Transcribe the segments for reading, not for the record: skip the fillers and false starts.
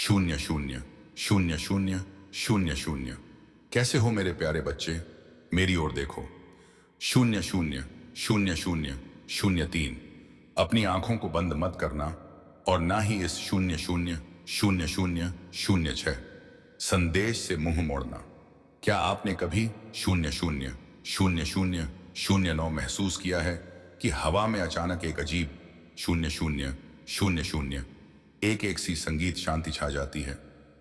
शून्य शून्य शून्य शून्य शून्य शून्य। कैसे हो मेरे प्यारे बच्चे, मेरी ओर देखो। शून्य शून्य शून्य शून्य शून्य तीन। अपनी आंखों को बंद मत करना और ना ही इस शून्य शून्य शून्य शून्य शून्य छह संदेश से मुंह मोड़ना। क्या आपने कभी शून्य शून्य शून्य शून्य शून्य नौ महसूस किया है कि हवा में अचानक एक अजीब शून्य शून्य शून्य शून्य एक एक सी संगीत शांति छा जाती है,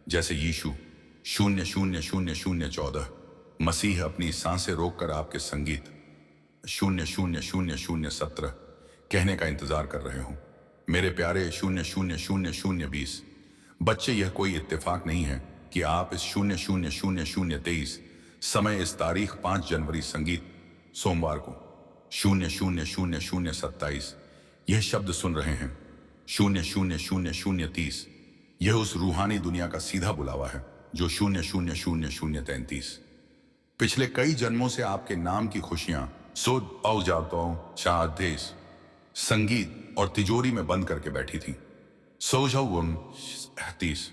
जैसे यीशु शून्य शून्य शून्य शून्य 14 मसीह अपनी सांसें रोककर आपके संगीत शून्य शून्य शून्य शून्य 17 कहने का इंतजार कर रहे हो। मेरे प्यारे शून्य शून्य शून्य शून्य 20 बच्चे, यह कोई इत्तेफाक नहीं है कि आप इस शून्य शून्य शून्य शून्य 23 समय इस तारीख 5 जनवरी संगीत सोमवार को शून्य शून्य शून्य शून्य 27 यह शब्द सुन रहे हैं। शून्य शून्य शून्य शून्य 30 यह उस रूहानी दुनिया का सीधा बुलावा है जो शून्य शून्य शून्य शून्य 33 पिछले कई जन्मों से आपके नाम की खुशियां सोच औ जातों देश संगीत और तिजोरी में बंद करके बैठी थी। सोजाउन 30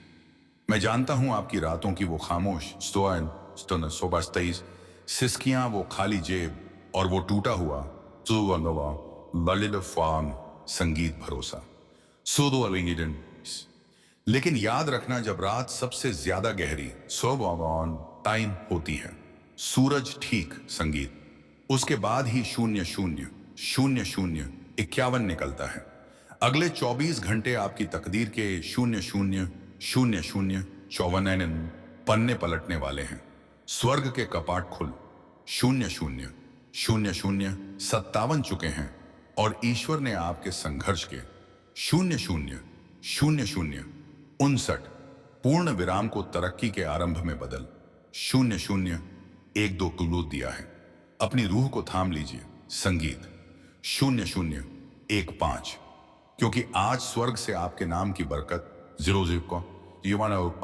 मैं जानता हूं आपकी रातों की वो खामोश सोबस 23 सिस्कियां, वो खाली जेब और वो टूटा हुआ संगीत भरोसा। लेकिन याद रखना, जब रात सबसे ज्यादा गहरी टाइम होती है, सूरज ठीक संगीत, उसके बाद ही शून्य शून्य शून्य शून्य 51 निकलता है। अगले 24 घंटे आपकी तकदीर के शून्य शून्य शून्य शून्य 54 पन्ने पलटने वाले हैं। स्वर्ग के कपाट खुल शून्य शून्य शून्य शून्य 57 चुके हैं और ईश्वर ने आपके संघर्ष के शून्य शून्य शून्य शून्य 59 पूर्ण विराम को तरक्की के आरंभ में बदल शून्य शून्य 1-2 क्लू दिया है। अपनी रूह को थाम लीजिए। संगीत शून्य शून्य 1-5 क्योंकि आज स्वर्ग से आपके नाम की बरकत 00 को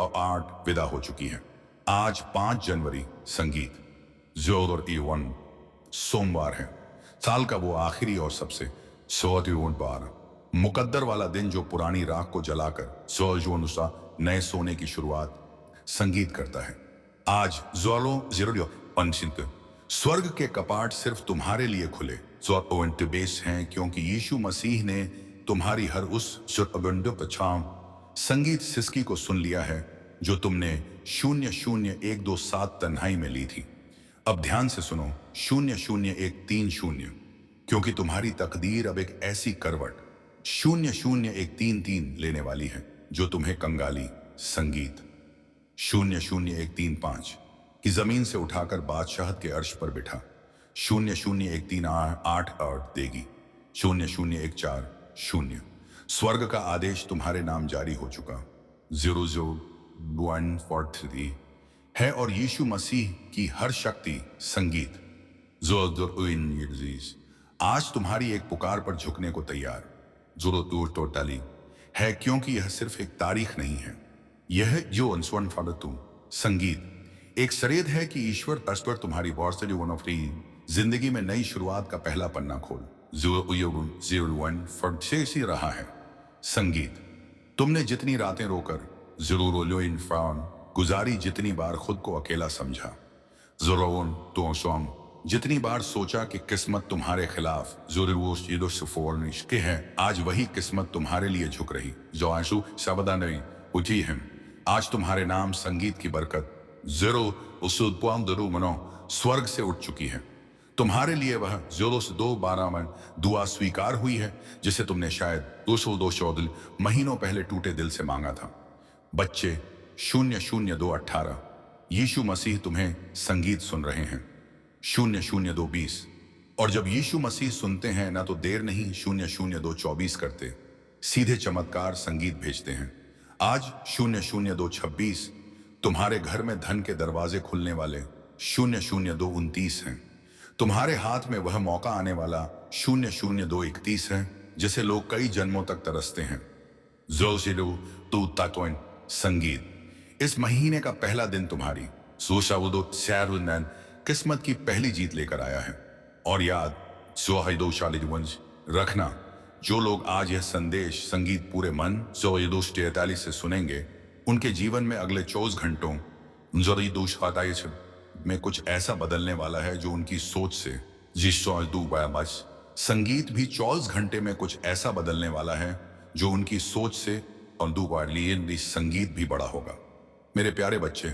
आर्ट विदा हो चुकी है। आज 5 जनवरी संगीत 0 सोमवार है। साल का वो आखिरी और सबसे बार मुकद्दर वाला दिन जो पुरानी राख को जलाकर सोजुनुसा नए सोने की शुरुआत संगीत करता है। आज स्वर्ग के कपाट सिर्फ तुम्हारे लिए खुले बेस हैं, क्योंकि यीशु मसीह ने तुम्हारी हर उस संगीत सिसकी को सुन लिया है जो तुमने 00127 तन्हाई में ली थी। अब ध्यान से सुनो 00130 क्योंकि तुम्हारी तकदीर अब एक ऐसी करवट 00133 लेने वाली है जो तुम्हें कंगाली संगीत 00135 की जमीन से उठाकर बादशाहत के अर्श पर बिठा 00138 देगी 00140 स्वर्ग का आदेश तुम्हारे नाम जारी हो चुका 00143 है और यीशु मसीह की हर शक्ति संगीत आज तुम्हारी एक पुकार पर झुकने को तैयार टोटली है, क्योंकि यह सिर्फ एक तारीख नहीं है, यह जो अनस्वन फालतू संगीत एक सरेद है कि ईश्वर तर्ज पर तुम्हारी वार्सरी जिंदगी में नई शुरुआत का पहला पन्ना खोल 001 से रहा है। संगीत तुमने जितनी रातें रोकर गुजारी, जितनी बार खुद को अकेला समझा जितनी बार सोचा कि किस्मत तुम्हारे खिलाफ के है, आज वही किस्मत तुम्हारे लिए झुक रही जो आंसू शबदा नहीं उठी है। आज तुम्हारे नाम संगीत की बरकत स्वर्ग से उठ चुकी है। तुम्हारे लिए वह 0-2-12 दुआ स्वीकार हुई है जिसे तुमने शायद 214 महीनों पहले टूटे दिल से मांगा था। बच्चे 00218 यीशु मसीह तुम्हें संगीत सुन रहे हैं 00220 और जब यीशु मसीह सुनते हैं ना तो देर नहीं 00224 करते, सीधे चमत्कार संगीत भेजते हैं। आज 00226 तुम्हारे घर में धन के दरवाजे खुलने वाले 00229 हैं। तुम्हारे हाथ में वह मौका आने वाला 00231 है जिसे लोग कई जन्मों तक तरसते हैं। संगीत इस महीने का पहला दिन तुम्हारी किस्मत की पहली जीत लेकर आया है। और याद रखना, जो लोग आज यह संदेश संगीत पूरे मन 143 से सुनेंगे उनके जीवन में अगले 24 घंटों जरी दूष में कुछ ऐसा बदलने वाला है जो उनकी सोच से संगीत भी 24 घंटे में कुछ ऐसा बदलने वाला है जो उनकी सोच से और संगीत भी बड़ा होगा। मेरे प्यारे बच्चे,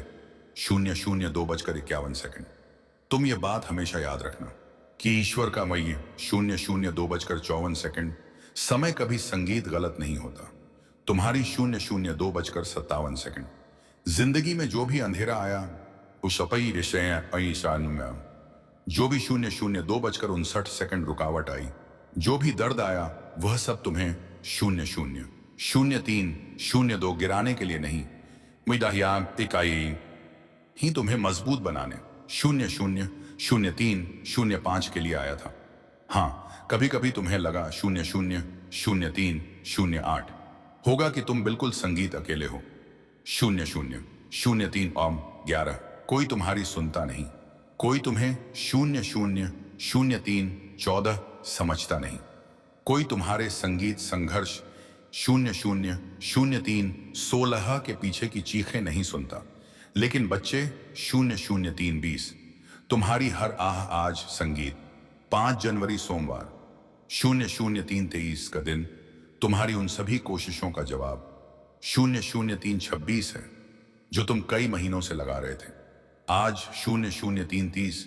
00:02:51। तुम ये बात हमेशा याद रखना कि ईश्वर का मई 00:02:54। समय कभी संगीत गलत नहीं होता। तुम्हारी 00:02:57। जिंदगी में जो भी अंधेरा आया उस अपई विषय में जो भी 00:02:59 रुकावट आई, जो भी दर्द आया, वह सब तुम्हें 00:03:02 गिराने के लिए नहीं, इकाई ही तुम्हें मजबूत बनाने 00:03:05 के लिए आया था। हाँ, कभी कभी तुम्हें लगा 00:03:08 होगा कि तुम बिल्कुल संगीत अकेले हो। 00:03:11 कोई तुम्हारी सुनता नहीं, कोई तुम्हें 00:03:14 समझता नहीं, कोई तुम्हारे संगीत संघर्ष 00:03:16 के पीछे की चीखें नहीं सुनता। लेकिन बच्चे, 00:03:20 तुम्हारी हर आह आज संगीत। 5 जनवरी सोमवार 00:03:23 का दिन तुम्हारी उन सभी कोशिशों का जवाब 00:03:26 है जो तुम कई महीनों से लगा रहे थे। आज 00:03:30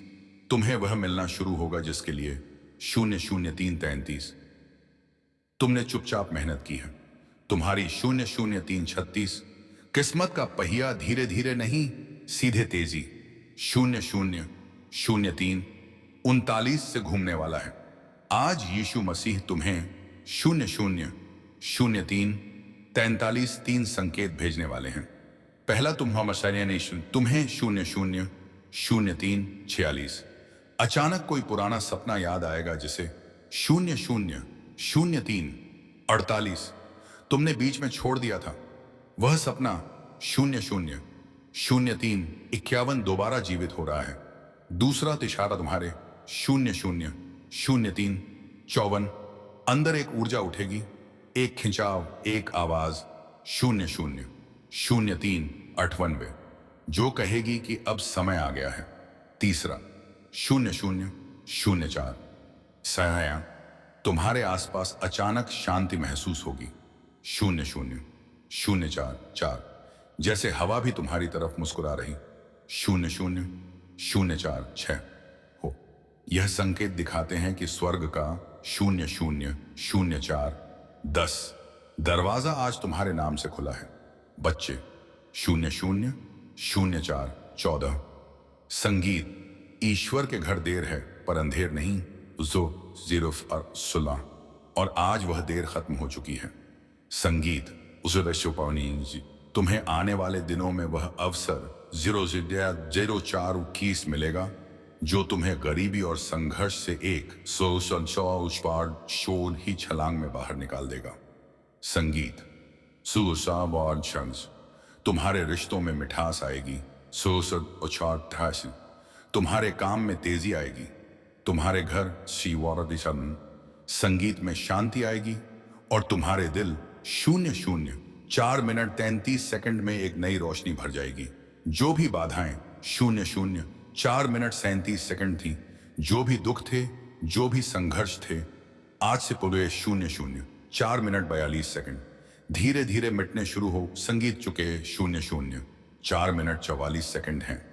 तुम्हें वह मिलना शुरू होगा जिसके लिए 00:03:33 तुमने चुपचाप मेहनत की है। तुम्हारी 00:03:36 किस्मत का पहिया धीरे धीरे नहीं, सीधे तेजी 00:03:39 से घूमने वाला है। आज यीशु मसीह तुम्हें 00:03:43 संकेत भेजने वाले हैं। पहला तुम्हें 00:03:46 अचानक कोई पुराना सपना याद आएगा जिसे 00:03:48 तुमने बीच में छोड़ दिया था। वह सपना 00:03:51 दोबारा जीवित हो रहा है। दूसरा इशारा तुम्हारे 00:03:54 अंदर एक ऊर्जा उठेगी, एक खिंचाव, एक आवाज 00:03:98 जो कहेगी कि अब समय आ गया है। तीसरा 00:04 सया तुम्हारे आसपास अचानक शांति महसूस होगी 00:04 जैसे हवा भी तुम्हारी तरफ मुस्कुरा रही 00:04 हो। यह संकेत दिखाते हैं कि स्वर्ग का 00:04 दरवाजा आज तुम्हारे नाम से खुला है। बच्चे, 00:04 संगीत ईश्वर के घर देर है पर अंधेर नहीं, जो 0 और आज वह देर खत्म हो चुकी है। संगीत तुम्हें आने वाले दिनों में वह अवसर 00:04 मिलेगा जो तुम्हें गरीबी और संघर्ष से एक शोध ही छलांग में बाहर निकाल देगा। संगीत तुम्हारे रिश्तों में मिठास आएगी, तुम्हारे काम में तेजी आएगी, तुम्हारे घर संगीत में शांति आएगी और तुम्हारे दिल 00:04:33 में एक नई रोशनी भर जाएगी। जो भी बाधाएं 00:04:37 थी, जो भी दुख थे, जो भी संघर्ष थे, आज से पूरे 00:04:42 धीरे धीरे मिटने शुरू हो। संगीत चुके 00:04:44 हैं,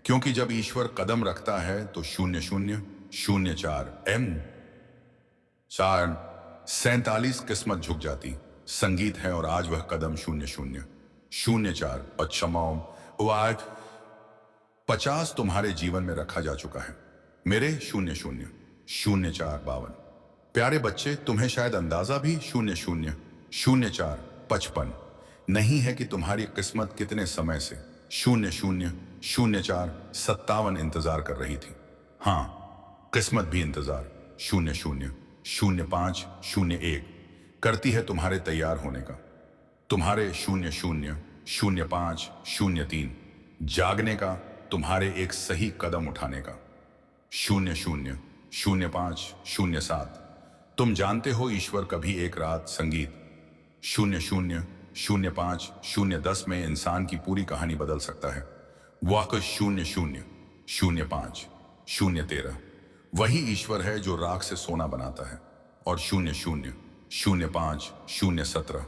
क्योंकि जब ईश्वर कदम रखता है तो 00:04 किस्मत झुक जाती। संगीत है और आज वह कदम 00:04 और 50 तुम्हारे जीवन में रखा जा चुका है। मेरे 00:04:52 प्यारे बच्चे, तुम्हें शायद अंदाजा भी 00:04:55 नहीं है कि तुम्हारी किस्मत कितने समय से 00:04:57 इंतजार कर रही थी। हाँ, किस्मत भी इंतजार 00:05:01 करती है तुम्हारे तैयार होने का, तुम्हारे 00:05:03 जागने का, तुम्हारे एक सही कदम उठाने का। 00:05:07 तुम जानते हो ईश्वर कभी एक रात संगीत 00:05 05 010 में इंसान की पूरी कहानी बदल सकता है। वाकई 00 05 013 वही ईश्वर है जो राख से सोना बनाता है। और 00 05 017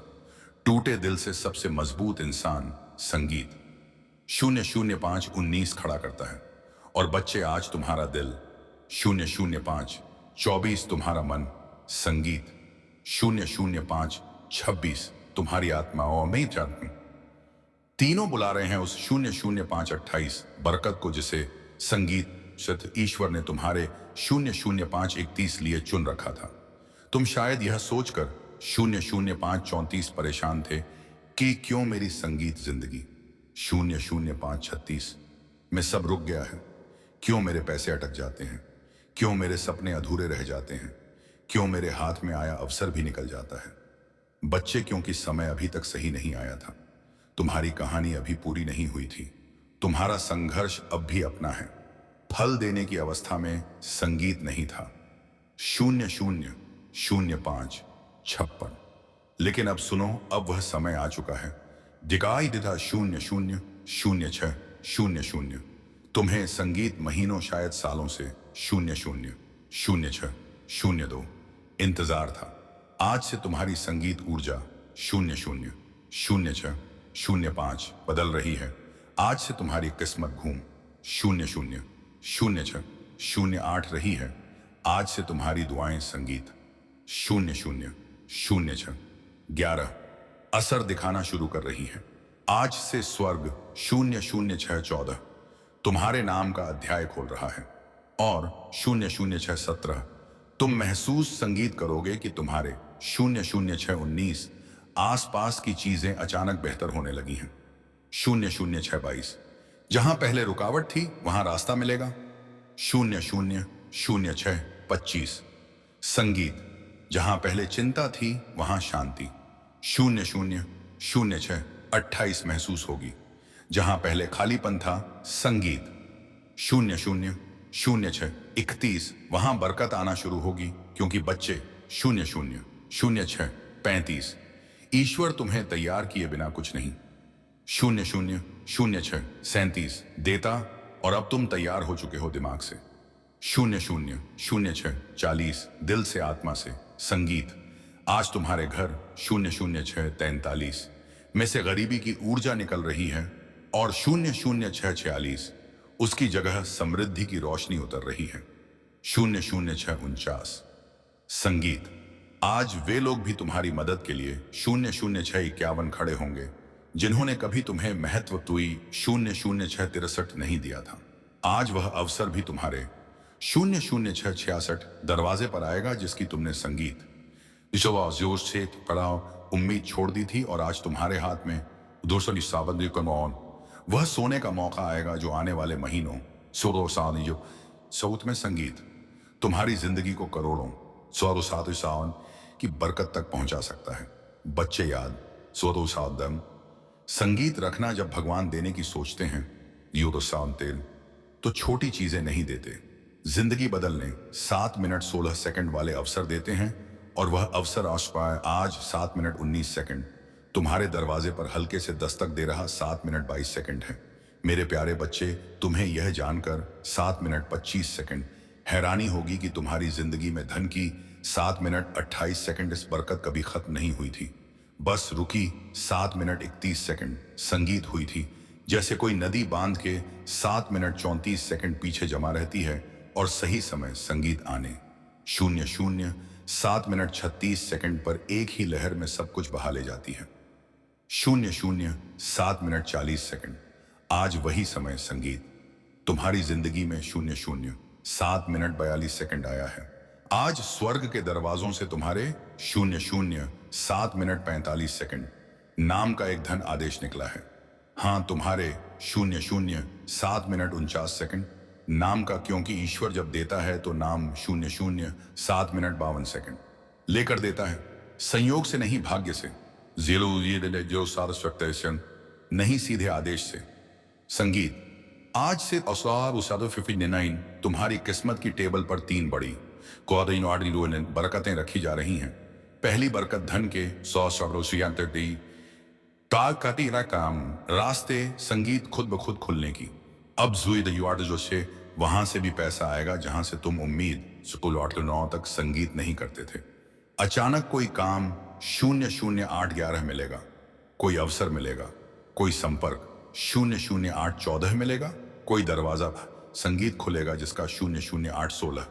टूटे दिल से सबसे मजबूत इंसान संगीत। 005 19 खड़ा करता है। और बच्चे आज तुम्हारा दिल। 005 24 तुम्हारा मन संगीत। 005 26 तुम्हारी आत्मा। और मैं जानता हूं तीनों बुला रहे हैं उस 005 28 बरकत को जिसे संगीत सिद्ध ईश्वर ने तुम्हारे 005 31 लिए चुन रखा था। तुम शायद यह सोचकर 005 34 परेशान थे कि क्यों मेरी संगीत जिंदगी 005 36 में सब रुक गया है। क्यों मेरे पैसे अटक जाते हैं, क्यों मेरे सपने अधूरे रह जाते हैं, क्यों मेरे हाथ में आया अवसर भी निकल जाता है। बच्चे, क्योंकि समय अभी तक सही नहीं आया था। तुम्हारी कहानी अभी पूरी नहीं हुई थी। तुम्हारा संघर्ष अब भी अपना है। फल देने की अवस्था में संगीत नहीं था। 00 05 56 लेकिन अब सुनो, अब वह समय आ चुका है। दिखाई देता 00 06 00 तुम्हें संगीत महीनों शायद सालों से 00 06 02 इंतजार था। आज से तुम्हारी संगीत ऊर्जा 00 06 05 बदल रही है। आज से तुम्हारी किस्मत घूम 00 06 08 रही है। आज से तुम्हारी दुआएं संगीत 00 06 11 असर दिखाना शुरू कर रही है। आज से स्वर्ग 006 14 तुम्हारे नाम का अध्याय खोल रहा है। और 006 17 तुम महसूस संगीत करोगे कि तुम्हारे 006 19 आसपास की चीजें अचानक बेहतर होने लगी हैं। 006 22 जहां पहले रुकावट थी वहां रास्ता मिलेगा। 00 06 25 संगीत जहां पहले चिंता थी वहां शांति। 00 06 28 महसूस होगी। जहां पहले खालीपन था संगीत। 00 06 31 वहां बरकत आना शुरू होगी, क्योंकि बच्चे 00 06 35 ईश्वर तुम्हें तैयार किए बिना कुछ नहीं। 00 06 37 देता और अब तुम तैयार हो चुके हो दिमाग से। 00 06 40 दिल से आत्मा से संगीत। आज तुम्हारे घर 006 43 में से गरीबी की ऊर्जा निकल रही है और 006 46 उसकी जगह समृद्धि की रोशनी उतर रही है। 006 49 संगीत। आज वे लोग भी तुम्हारी मदद के लिए 006 51 खड़े होंगे जिन्होंने कभी तुम्हें महत्वपूर्ण 006 63 नहीं दिया था। आज वह अवसर भी तुम्हारे 006 66 दरवाजे पर आएगा जिसकी तुमने संगीत जोश से पढ़ाओ उम्मीद छोड़ दी थी। और आज तुम्हारे हाथ में दूसरी सावधानी कमौन वह सोने का मौका आएगा जो आने वाले महीनों 16 साल जो सऊत में संगीत तुम्हारी जिंदगी को करोड़ों 16 सावन की बरकत तक पहुंचा सकता है। बच्चे याद 16 साल दम संगीत रखना। जब भगवान देने की सोचते हैं यो तो सावन तेल तो छोटी चीजें नहीं देते, जिंदगी बदलने 7 मिनट 16 सेकंड वाले अवसर देते हैं। और वह अवसर आज 7 मिनट 19 सेकंड तुम्हारे दरवाजे पर हल्के से दस्तक दे रहा 7 मिनट 22 सेकंड है। मेरे प्यारे बच्चे, तुम्हें यह जानकर 7 मिनट 25 सेकंड हैरानी होगी कि तुम्हारी जिंदगी में धन की 7 मिनट 28 सेकंड इस बरकत कभी खत्म नहीं हुई थी, बस रुकी 7 मिनट 31 सेकंड संगीत हुई थी। जैसे कोई नदी बांध के 7 मिनट 34 सेकंड पीछे जमा रहती है और सही समय संगीत आने 00 7 मिनट 36 सेकंड पर एक ही लहर में सब कुछ बहा ले जाती है। 00 7 मिनट 40 सेकंड आज वही समय संगीत तुम्हारी जिंदगी में 00 7 मिनट 42 सेकंड आया है। आज स्वर्ग के दरवाजों से तुम्हारे 00 7 मिनट 45 सेकंड नाम का एक धन आदेश निकला है। हाँ, तुम्हारे 00 7 मिनट 49 सेकंड नाम का, क्योंकि ईश्वर जब देता है तो नाम 00 7 मिनट 52 सेकंड लेकर देता है। संयोग से नहीं, भाग्य से। जो नहीं, सीधे आदेश से। संगीत आज से 59 तुम्हारी किस्मत की टेबल पर 3 बड़ी बरकतें रखी जा रही हैं। पहली बरकत धन के 100 का काम रास्ते संगीत खुद ब खुद खुलने की। अब जुई द जो से वहां से भी पैसा आएगा जहां से तुम उम्मीद स्कूल 8 9 तक संगीत नहीं करते थे। अचानक कोई काम 00811 मिलेगा, कोई अवसर मिलेगा, कोई संपर्क 00814 मिलेगा, कोई दरवाजा संगीत खुलेगा जिसका 00816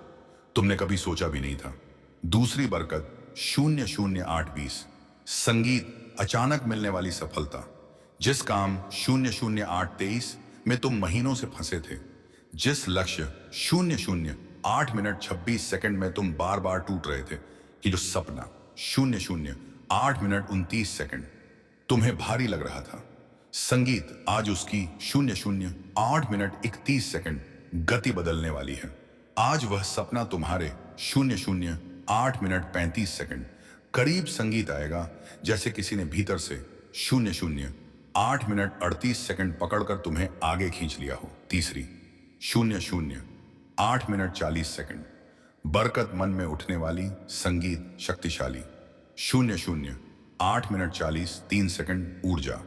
तुमने कभी सोचा भी नहीं था। दूसरी बरकत 00820 संगीत अचानक मिलने वाली सफलता। जिस काम 00823 में तुम महीनों से फंसे थे, जिस लक्ष्य 008 मिनट 26 सेकंड में तुम बार बार टूट रहे थे, कि जो सपना 008 मिनट 29 सेकंड तुम्हें भारी लग रहा था, संगीत आज उसकी 008 मिनट 31 सेकंड गति बदलने वाली है। आज वह सपना तुम्हारे 008 मिनट 35 सेकंड करीब संगीत आएगा, जैसे किसी ने भीतर से 008 मिनट 38 सेकंड पकड़कर तुम्हें आगे खींच लिया हो। तीसरी 008 मिनट 40 सेकंड बरकत मन में उठने वाली, संगीत शक्तिशाली। 008 मिनट 40 3 सेकंड ऊर्जा।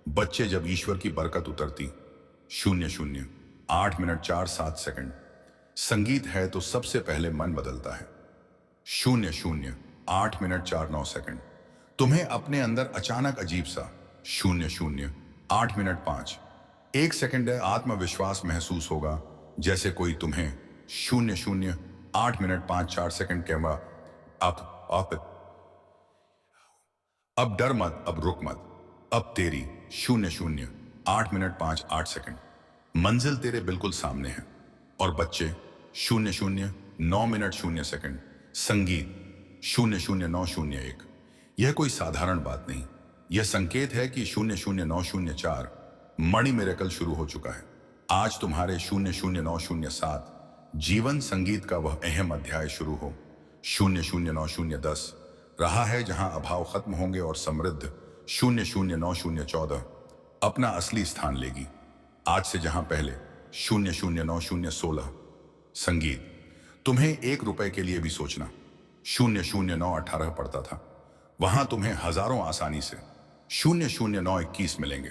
बच्चे जब ईश्वर की बरकत उतरती। 008 मिनट 4 7 सेकंड संगीत है तो सबसे पहले मन बदलता है। 008 मिनट 4 9 सेकंड तुम्हें अपने अंदर अचानक अजीब सा 008 मिनट 5 1 सेकंड आत्मविश्वास महसूस होगा, जैसे कोई तुम्हें 008 मिनट 5 4 सेकंड कहवा आप अब डर मत, अब रुक मत, अब तेरी 008 मिनट 5 8 सेकंड मंजिल तेरे बिल्कुल सामने है। और बच्चे 009 मिनट 0 सेकंड संगीत 00901 यह कोई साधारण बात नहीं, यह संकेत है कि 00904 मणि मिरेकल शुरू हो चुका है। आज तुम्हारे 00907 जीवन संगीत का वह अहम अध्याय शुरू हो। 00910 रहा है जहां अभाव खत्म होंगे और समृद्ध 00914 अपना असली स्थान लेगी। आज से जहां पहले 00916 संगीत तुम्हें ₹1 के लिए भी सोचना 00918 पड़ता था, वहां तुम्हें हजारों आसानी से 00921 मिलेंगे।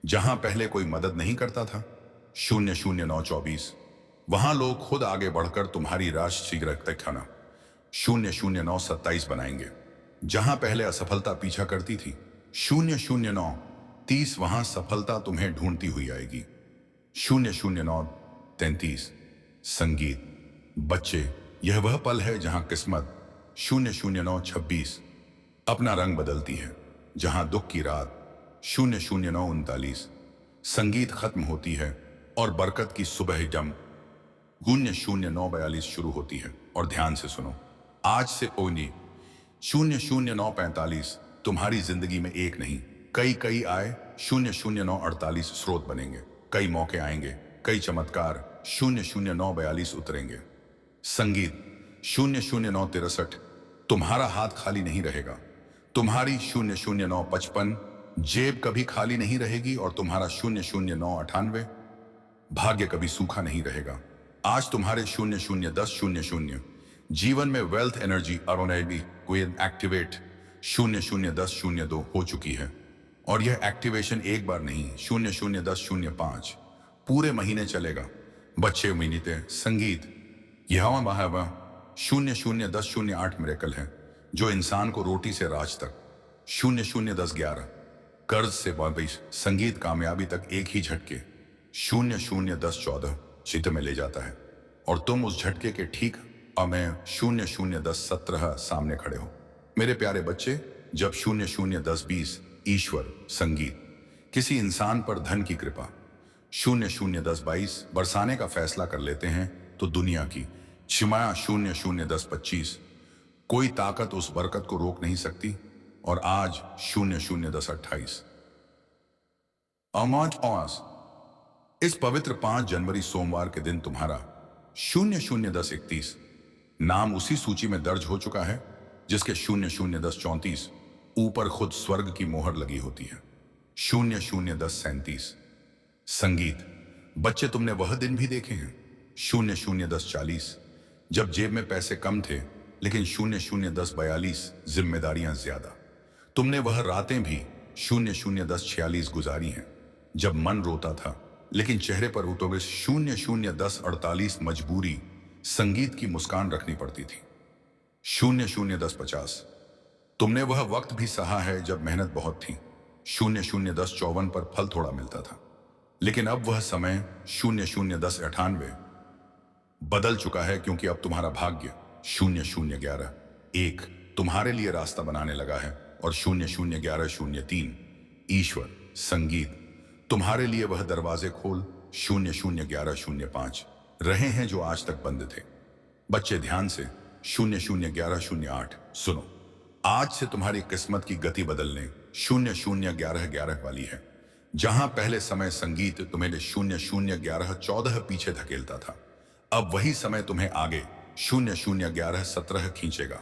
जहां पहले कोई मदद नहीं करता था 00924 वहां लोग खुद आगे बढ़कर तुम्हारी राशि खाना 00927 बनाएंगे। जहां पहले असफलता पीछा करती थी 00930 वहां सफलता तुम्हें ढूंढती हुई आएगी। 00933 संगीत बच्चे यह वह पल है जहां किस्मत 00926 अपना रंग बदलती है, जहां दुख की रात 00939 संगीत खत्म होती है और बरकत की सुबह जम 00942 शुरू होती है। और ध्यान से सुनो, आज से ओनी 00945 तुम्हारी जिंदगी में एक नहीं कई आए 00948 स्रोत बनेंगे, कई मौके आएंगे, कई चमत्कार 00942 उतरेंगे। संगीत 00963 तुम्हारा हाथ खाली नहीं रहेगा, तुम्हारी 00955 जेब कभी खाली नहीं रहेगी और तुम्हारा 00998 भाग्य कभी सूखा नहीं रहेगा। आज तुम्हारे 0010 जीवन में वेल्थ एनर्जी अरोनेबी एक्टिवेट 0010 हो चुकी है और यह एक्टिवेशन एक बार नहीं 0010 पूरे महीने चलेगा। बच्चे मिनीते संगीत यह 0010 मिरेकल है जो इंसान को रोटी से राज तक 0010 कर्ज से वापिस संगीत कामयाबी तक एक ही झटके 0010 चित्त में ले जाता है और तुम उस झटके के ठीक मैं 0010 सामने खड़े हो। मेरे प्यारे बच्चे, जब 0010 ईश्वर संगीत किसी इंसान पर धन की कृपा 0010 बरसाने का फैसला कर लेते हैं तो दुनिया की छिमाया 0010 कोई ताकत उस बरकत को रोक नहीं सकती। और आज 0010 इस पवित्र 5 जनवरी सोमवार के दिन तुम्हारा 0010 नाम उसी सूची में दर्ज हो चुका है जिसके 0010 ऊपर खुद स्वर्ग की मोहर लगी होती है। 0010 संगीत बच्चे तुमने वह दिन भी देखे हैं 0010 जब जेब में पैसे कम थे लेकिन 0010 जिम्मेदारियां ज्यादा। तुमने वह रातें भी शून्य शून्य 10:46 गुजारी हैं जब मन रोता था लेकिन चेहरे पर उतोगे 00:10:48 मजबूरी संगीत की मुस्कान रखनी पड़ती थी। 00:10:50 तुमने वह वक्त भी सहा है जब मेहनत बहुत थी। 00:10:54 पर फल थोड़ा मिलता था, लेकिन अब वह समय 00:10:98 बदल चुका है, क्योंकि अब तुम्हारा भाग्य 00:11:1 तुम्हारे लिए रास्ता बनाने लगा है और 00:11:03 ईश्वर संगीत तुम्हारे लिए वह दरवाजे खोल 00:11:05 रहे हैं जो आज तक बंद थे। बच्चे ध्यान से 00:11:08 सुनो। आज से तुम्हारी किस्मत की गति बदलने 00:11:11 वाली है। जहां पहले समय संगीत तुम्हें 00:11:14 पीछे धकेलता था, अब वही समय तुम्हें आगे 00:11:17 खींचेगा।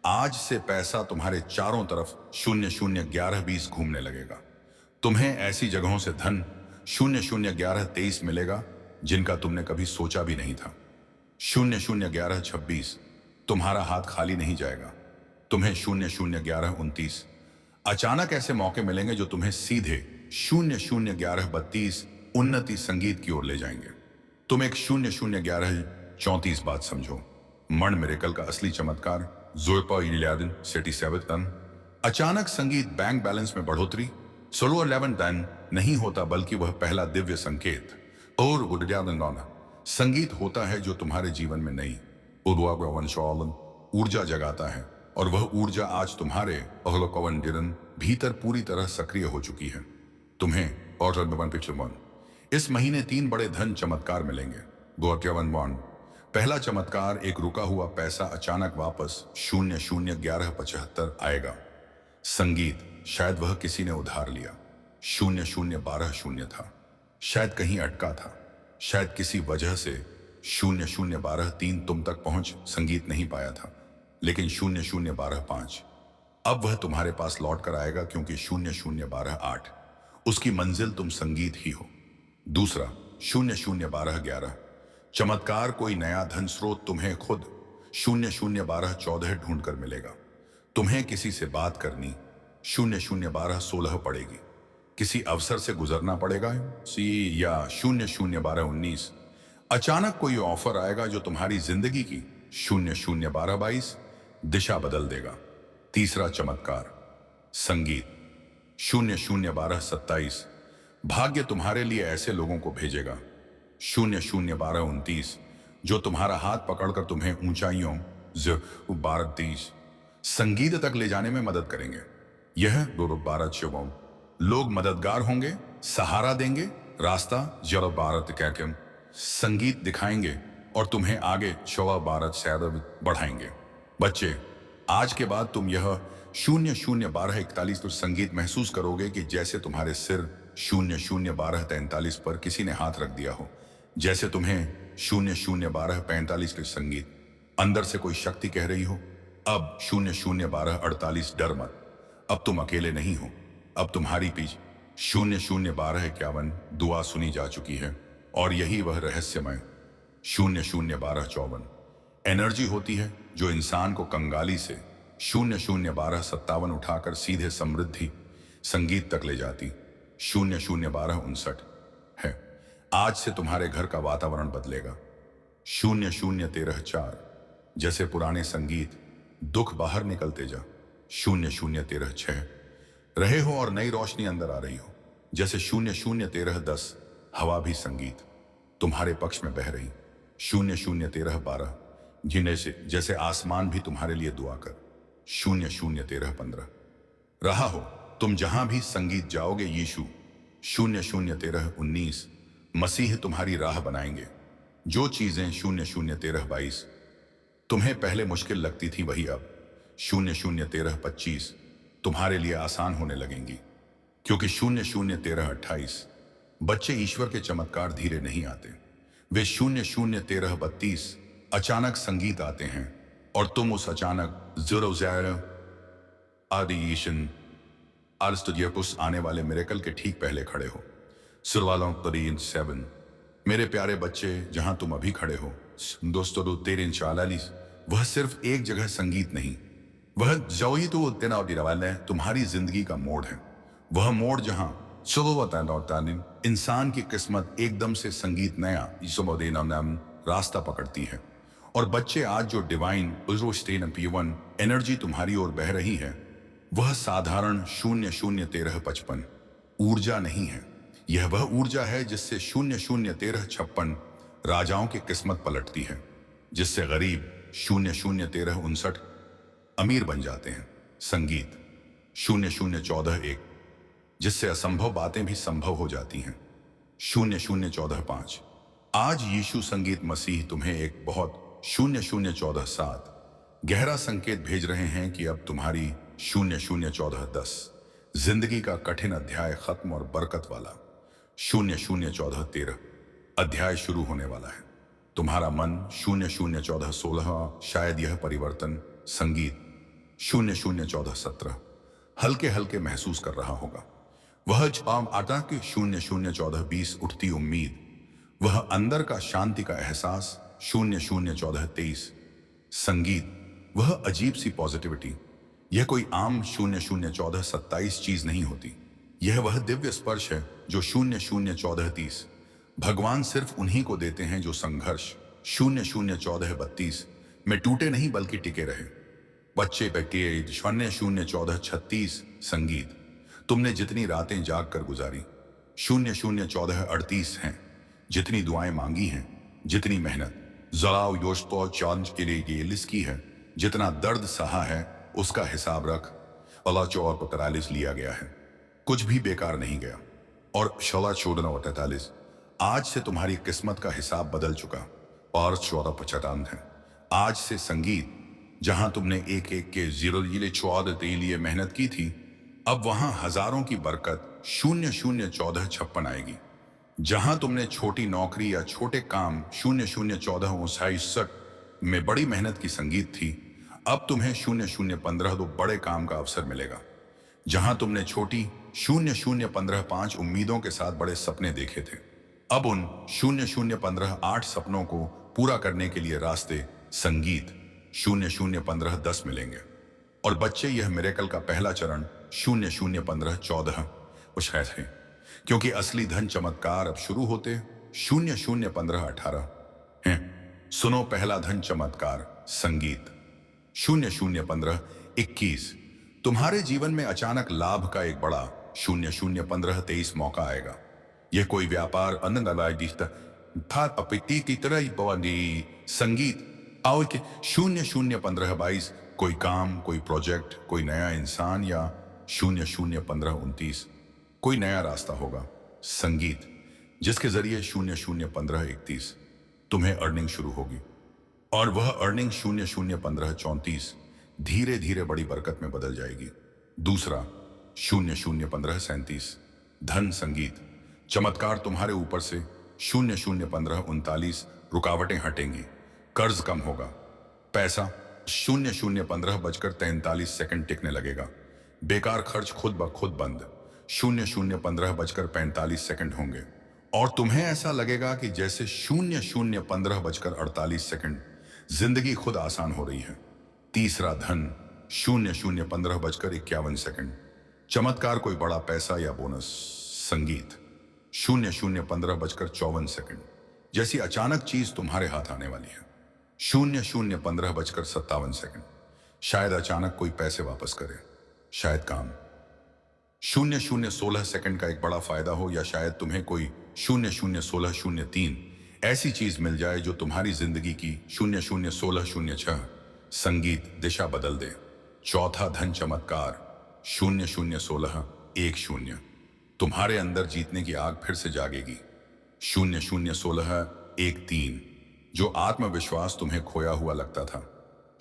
आज से पैसा तुम्हारे चारों तरफ 00:11:20 घूमने लगेगा। तुम्हें ऐसी जगहों से धन 00:11:23 मिलेगा जिनका तुमने कभी सोचा भी नहीं था। 00:11:26 तुम्हारा हाथ खाली नहीं जाएगा। तुम्हें 00:11:29 अचानक ऐसे मौके मिलेंगे जो तुम्हें सीधे 00:11:32 उन्नति संगीत की ओर ले जाएंगे। तुम एक 00:11:34 बात समझो। मण मिरेकल का असली चमत्कार ज़ोइपा इलियादिन सेटी सेवतन अचानक संगीत बैंक बैलेंस में बढ़ोतरी सोलो 11 टन नहीं होता, बल्कि वह पहला दिव्य संकेत और संगीत होता है जो तुम्हारे जीवन में नई ऊर्जा जगाता है। और वह ऊर्जा आज तुम्हारे भीतर पूरी तरह सक्रिय हो चुकी है। तुम्हें और इस महीने 3 बड़े धन चमत्कार मिलेंगे। पहला चमत्कार, एक रुका हुआ पैसा अचानक वापस 00:11:75 आएगा। संगीत शायद वह किसी ने उधार लिया 00:12:0 था, शायद कहीं अटका था, शायद किसी वजह से 00:12:03 तुम तक पहुंच संगीत नहीं पाया था, लेकिन 00:12:05 अब वह तुम्हारे पास लौट कर आएगा, क्योंकि 00:12:08 उसकी मंजिल तुम संगीत ही हो। दूसरा 00:12:11 चमत्कार, कोई नया धन स्रोत तुम्हें खुद 00:12:14 ढूंढ कर मिलेगा। तुम्हें किसी से बात करनी 00:12:16 पड़ेगी, किसी अवसर से गुजरना पड़ेगा या 00:12:19 अचानक कोई ऑफर आएगा जो तुम्हारी जिंदगी की 00:12:22 दिशा बदल देगा। तीसरा चमत्कार संगीत 00:12:27 भाग्य तुम्हारे लिए ऐसे लोगों को भेजेगा 00:12:29 जो तुम्हारा हाथ पकड़कर तुम्हें ऊंचाइयों 12:30 संगीत तक ले जाने में मदद करेंगे। यह 12:12 लोग मददगार होंगे, सहारा देंगे, रास्ता 12:12 संगीत दिखाएंगे और तुम्हें आगे 12:12 बढ़ाएंगे। बच्चे, आज के बाद तुम यह 00:12:41 तो संगीत महसूस करोगे कि जैसे तुम्हारे सिर 00:12:43 पर किसी ने हाथ रख दिया हो, जैसे तुम्हें 00:12:45 के संगीत अंदर से कोई शक्ति कह रही हो, अब 00:12:48 डर मत, अब तुम अकेले नहीं हो, अब तुम्हारी पीछ 00:12:51 दुआ सुनी जा चुकी है। और यही वह रहस्यमय 00:12:54 एनर्जी होती है जो इंसान को कंगाली से 00:12:57 उठाकर सीधे समृद्धि संगीत तक ले जाती 00:12:59 है। आज से तुम्हारे घर का वातावरण बदलेगा 00:13:4 जैसे पुराने संगीत दुख बाहर निकलते जा 00:13:6 रहे हो और नई रोशनी अंदर आ रही हो, जैसे 00:13:10 हवा भी संगीत तुम्हारे पक्ष में बह रही 00:13:12 जिन्हें से जैसे आसमान भी तुम्हारे लिए दुआ कर 00:13:15 रहा हो। तुम जहां भी संगीत जाओगे यीशु 00:13:19 मसीह तुम्हारी राह बनाएंगे। जो चीजें 00:13:22 तुम्हें पहले मुश्किल लगती थी, वही अब 00:13:25 तुम्हारे लिए आसान होने लगेंगी, क्योंकि 00:13:28 बच्चे, ईश्वर के चमत्कार धीरे नहीं आते, वे 00:13:32 अचानक संगीत आते हैं और तुम उस अचानक आने वाले मिरेकल के ठीक पहले खड़े हो। सुरवालों 7 मेरे प्यारे बच्चे, जहां तुम अभी खड़े हो दोस्तों 13:40 वह सिर्फ एक जगह संगीत नहीं, वह तुम्हारी जिंदगी का मोड़ है। वह मोड़ जहां इंसान की किस्मत एकदम से संगीत नया रास्ता पकड़ती है। और बच्चे, आज जो डिवाइन एनर्जी तुम्हारी ओर बह रही है, वह साधारण 001355 ऊर्जा नहीं है। यह वह ऊर्जा है जिससे 001356 राजाओं की किस्मत पलटती है, जिससे गरीब 001359 अमीर बन जाते हैं। संगीत 00141, जिससे असंभव बातें भी संभव हो जाती हैं। 00145, आज यीशु संगीत मसीह तुम्हें एक बहुत 00147 गहरा संकेत भेज रहे हैं कि अब तुम्हारी 0014110 जिंदगी का कठिन अध्याय खत्म और बरकत वाला 0014113 अध्याय शुरू होने वाला है। तुम्हारा मन 0014116, शायद यह परिवर्तन संगीत 0014117 हल्के हल्के महसूस कर रहा होगा। वह आम आटा के 0011420 उठती उम्मीद, वह अंदर का शांति का एहसास 0011423 संगीत, वह अजीब सी पॉजिटिविटी। यह कोई आम 0011427 चीज नहीं होती। यह वह दिव्य स्पर्श है जो 0011430 भगवान सिर्फ उन्हीं को देते हैं जो संघर्ष 0011432 में टूटे नहीं बल्कि टिके रहे। बच्चे बेटे 0011436 संगीत, तुमने जितनी रातें जाग कर गुजारी 0011438 हैं, जितनी दुआएं मांगी हैं, जितनी मेहनत जलाओ योस्तो चांद के लिए ये लिस्ट की है, जितना दर्द सहा है उसका हिसाब रख। अल्लाह 44 लिया गया है, कुछ भी बेकार नहीं गया। और 1443, आज से तुम्हारी किस्मत का हिसाब बदल चुका और 1455 है। आज से संगीत, जहां तुमने एक एक के 0 के लिए मेहनत की थी, अब वहां हजारों की बरकत 001456 आएगी। जहां तुमने छोटी नौकरी या छोटे काम 001459 में बड़ी मेहनत की संगीत थी, अब तुम्हें 0015 दो बड़े काम का अवसर मिलेगा। जहां तुमने छोटी 00158 उम्मीदों के साथ बड़े सपने देखे थे, अब उन 00158 सपनों को पूरा करने के लिए रास्ते संगीत 001510 मिलेंगे। और बच्चे, यह मिरेकल का पहला चरण 001514 शायद है, क्योंकि असली धन चमत्कार अब शुरू होते 001518 हैं। सुनो पहला धन चमत्कार संगीत 001521, तुम्हारे जीवन में अचानक लाभ का एक बड़ा 001523 मौका आएगा। यह कोई व्यापार की तरह ही बवानी संगीत आओ के 001522, कोई काम, कोई प्रोजेक्ट, कोई नया इंसान, या 001529 कोई नया रास्ता होगा। संगीत, जिसके जरिए 001531 तुम्हें अर्निंग शुरू होगी, और वह अर्निंग 001534 धीरे धीरे बड़ी बरकत में बदल जाएगी। दूसरा 001537 धन संगीत, चमत्कार तुम्हारे ऊपर से 001539 रुकावटें हटेंगी, कर्ज कम होगा, पैसा 0015:43 टिकने लगेगा, बेकार खर्च खुद ब खुद बंद 0015:45 होंगे, और तुम्हें ऐसा लगेगा कि जैसे 0015:48 जिंदगी खुद आसान हो रही है। तीसरा धन 0015:51 चमत्कार, कोई बड़ा पैसा या बोनस संगीत 0015:54 जैसी अचानक चीज तुम्हारे हाथ आने वाली है। 0015:57 शायद अचानक कोई पैसे वापस करे, शायद काम 0016 का एक बड़ा फायदा हो, या शायद तुम्हें कोई 001603 ऐसी चीज मिल जाए जो तुम्हारी जिंदगी की 001606 संगीत दिशा बदल दे। चौथा धन चमत्कार 001610 तुम्हारे अंदर जीतने की आग फिर से जागेगी। 001613 जो आत्मविश्वास तुम्हें खोया हुआ लगता था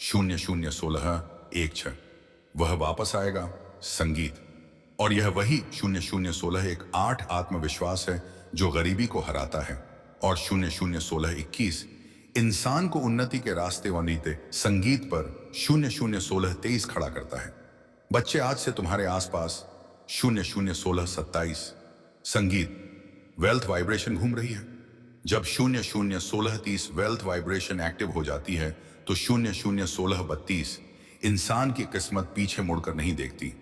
001616 वह वापस आएगा। संगीत, और यह वही 001618 आत्मविश्वास है जो गरीबी को हराता है, और 001621 इंसान को उन्नति के रास्ते व नीते संगीत पर 001623 खड़ा करता है। बच्चे, आज से तुम्हारे आसपास 001627 संगीत वेल्थ वाइब्रेशन घूम रही है। जब 001630 वेल्थ वाइब्रेशन एक्टिव हो जाती है तो 001632 इंसान की किस्मत पीछे मुड़कर नहीं देखती।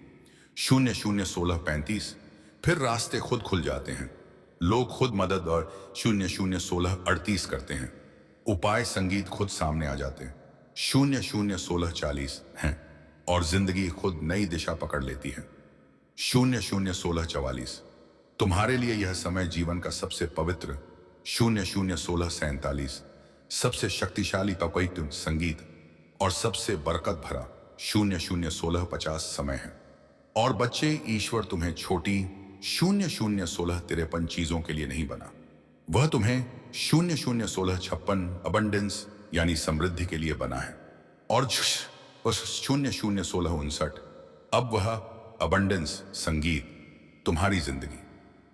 001635। फिर रास्ते खुद खुल जाते हैं, लोग खुद मदद और 001638 करते हैं। उपाय संगीत खुद सामने आ जाते हैं। 001640 हैं और जिंदगी खुद नई दिशा पकड़ लेती है। 001644 तुम्हारे लिए यह समय जीवन का सबसे पवित्र। 001647 सबसे शक्तिशाली पवित्र संगीत और सबसे बरकत भरा। 001650 समय है। और बच्चे, ईश्वर तुम्हें छोटी 001653 चीजों के लिए नहीं बना, वह तुम्हें 001656 अबंडेंस यानी समृद्धि के लिए बना है। और 001659 अब वह अबंडेंस संगीत तुम्हारी जिंदगी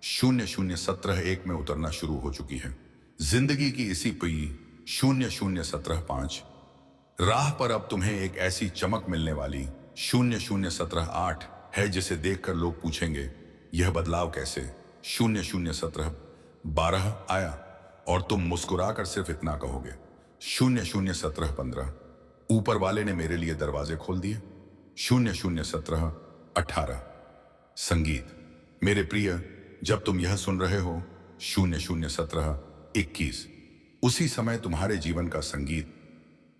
0017 में उतरना शुरू हो चुकी है। जिंदगी की इसी पी 0017 राह पर अब तुम्हें एक ऐसी चमक मिलने वाली 0017 है जिसे देखकर लोग पूछेंगे, यह बदलाव कैसे? 0017 आया और तुम मुस्कुराकर सिर्फ इतना कहोगे, 0017 ऊपर वाले ने मेरे लिए दरवाजे खोल दिए। 0017 संगीत मेरे प्रिय, जब तुम यह सुन रहे हो 0017 उसी समय तुम्हारे जीवन का संगीत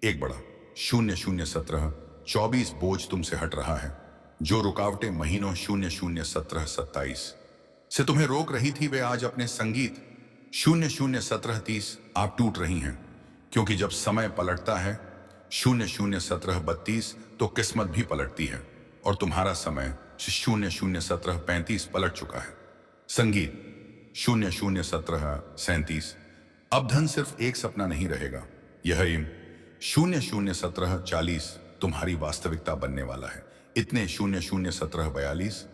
एक बड़ा 0017 बोझ तुमसे हट रहा है। जो रुकावटें महीनों 0017 से तुम्हें रोक रही थी, वे आज अपने संगीत 0017 आप टूट रही हैं। क्योंकि जब समय पलटता है 0017 तो किस्मत भी पलटती है और तुम्हारा समय 0017 पलट चुका है। संगीत 0017 अब धन सिर्फ एक सपना नहीं रहेगा, यह 0017 तुम्हारी वास्तविकता बनने वाला है। इतने 0017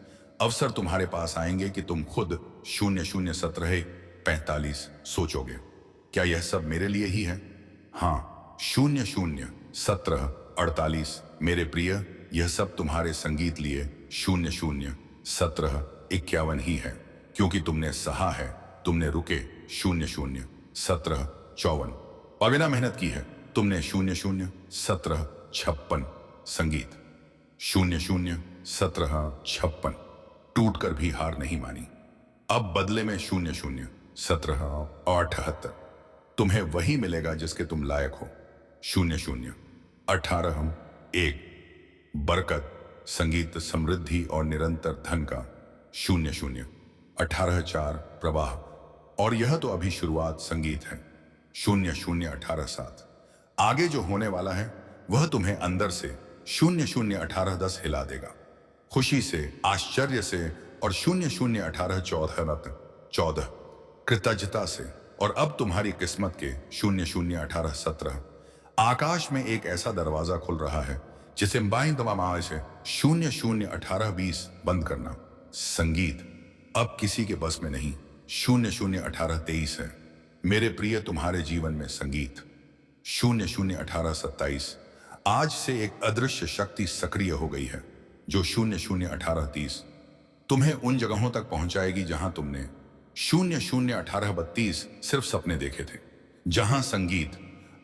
अवसर तुम्हारे पास आएंगे कि तुम खुद 0017 सोचोगे, क्या यह सब मेरे लिए ही है? हाँ, 0017 मेरे प्रिय, यह सब तुम्हारे संगीत लिए 0017 ही है। क्योंकि तुमने सहा है, तुमने रुके 0017 और बिना मेहनत की है तुमने 0017 संगीत 0017 टूट कर भी हार नहीं मानी। अब बदले में 0017 तुम्हें वही मिलेगा जिसके तुम लायक हो। 0018 बरकत, संगीत, समृद्धि और निरंतर धन का 0018 प्रवाह। और यह तो अभी शुरुआत संगीत है। 0018 आगे जो होने वाला है वह तुम्हें अंदर से 0018 हिला देगा, खुशी से, आश्चर्य से और 0018 कृतज्ञता से। और अब तुम्हारी किस्मत के 0018 आकाश में एक ऐसा दरवाजा खुल रहा है जिसे बाएं दबाव से 0018 बंद करना। संगीत अब किसी के बस में नहीं। 0018 है मेरे प्रिय, तुम्हारे जीवन में संगीत 0018 आज से एक अदृश्य शक्ति सक्रिय हो गई है जो 0018 तुम्हें उन जगहों तक पहुंचाएगी जहां तुमने 0018 सिर्फ सपने देखे थे। जहां संगीत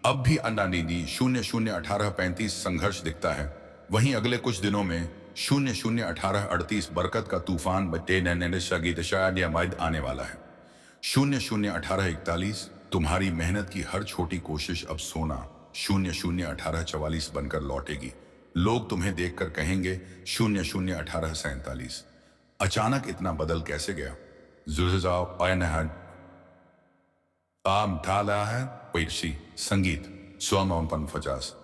अब भी अनानीदी 0018 संघर्ष दिखता है, वहीं अगले कुछ दिनों में 0018 बरकत का तूफान बटे संगीत शायद आने वाला है। 0018 तुम्हारी मेहनत की हर छोटी कोशिश अब सोना 0018 बनकर लौटेगी। लोग तुम्हें देखकर कहेंगे 0018 अचानक इतना बदल कैसे गया? संगीत 150।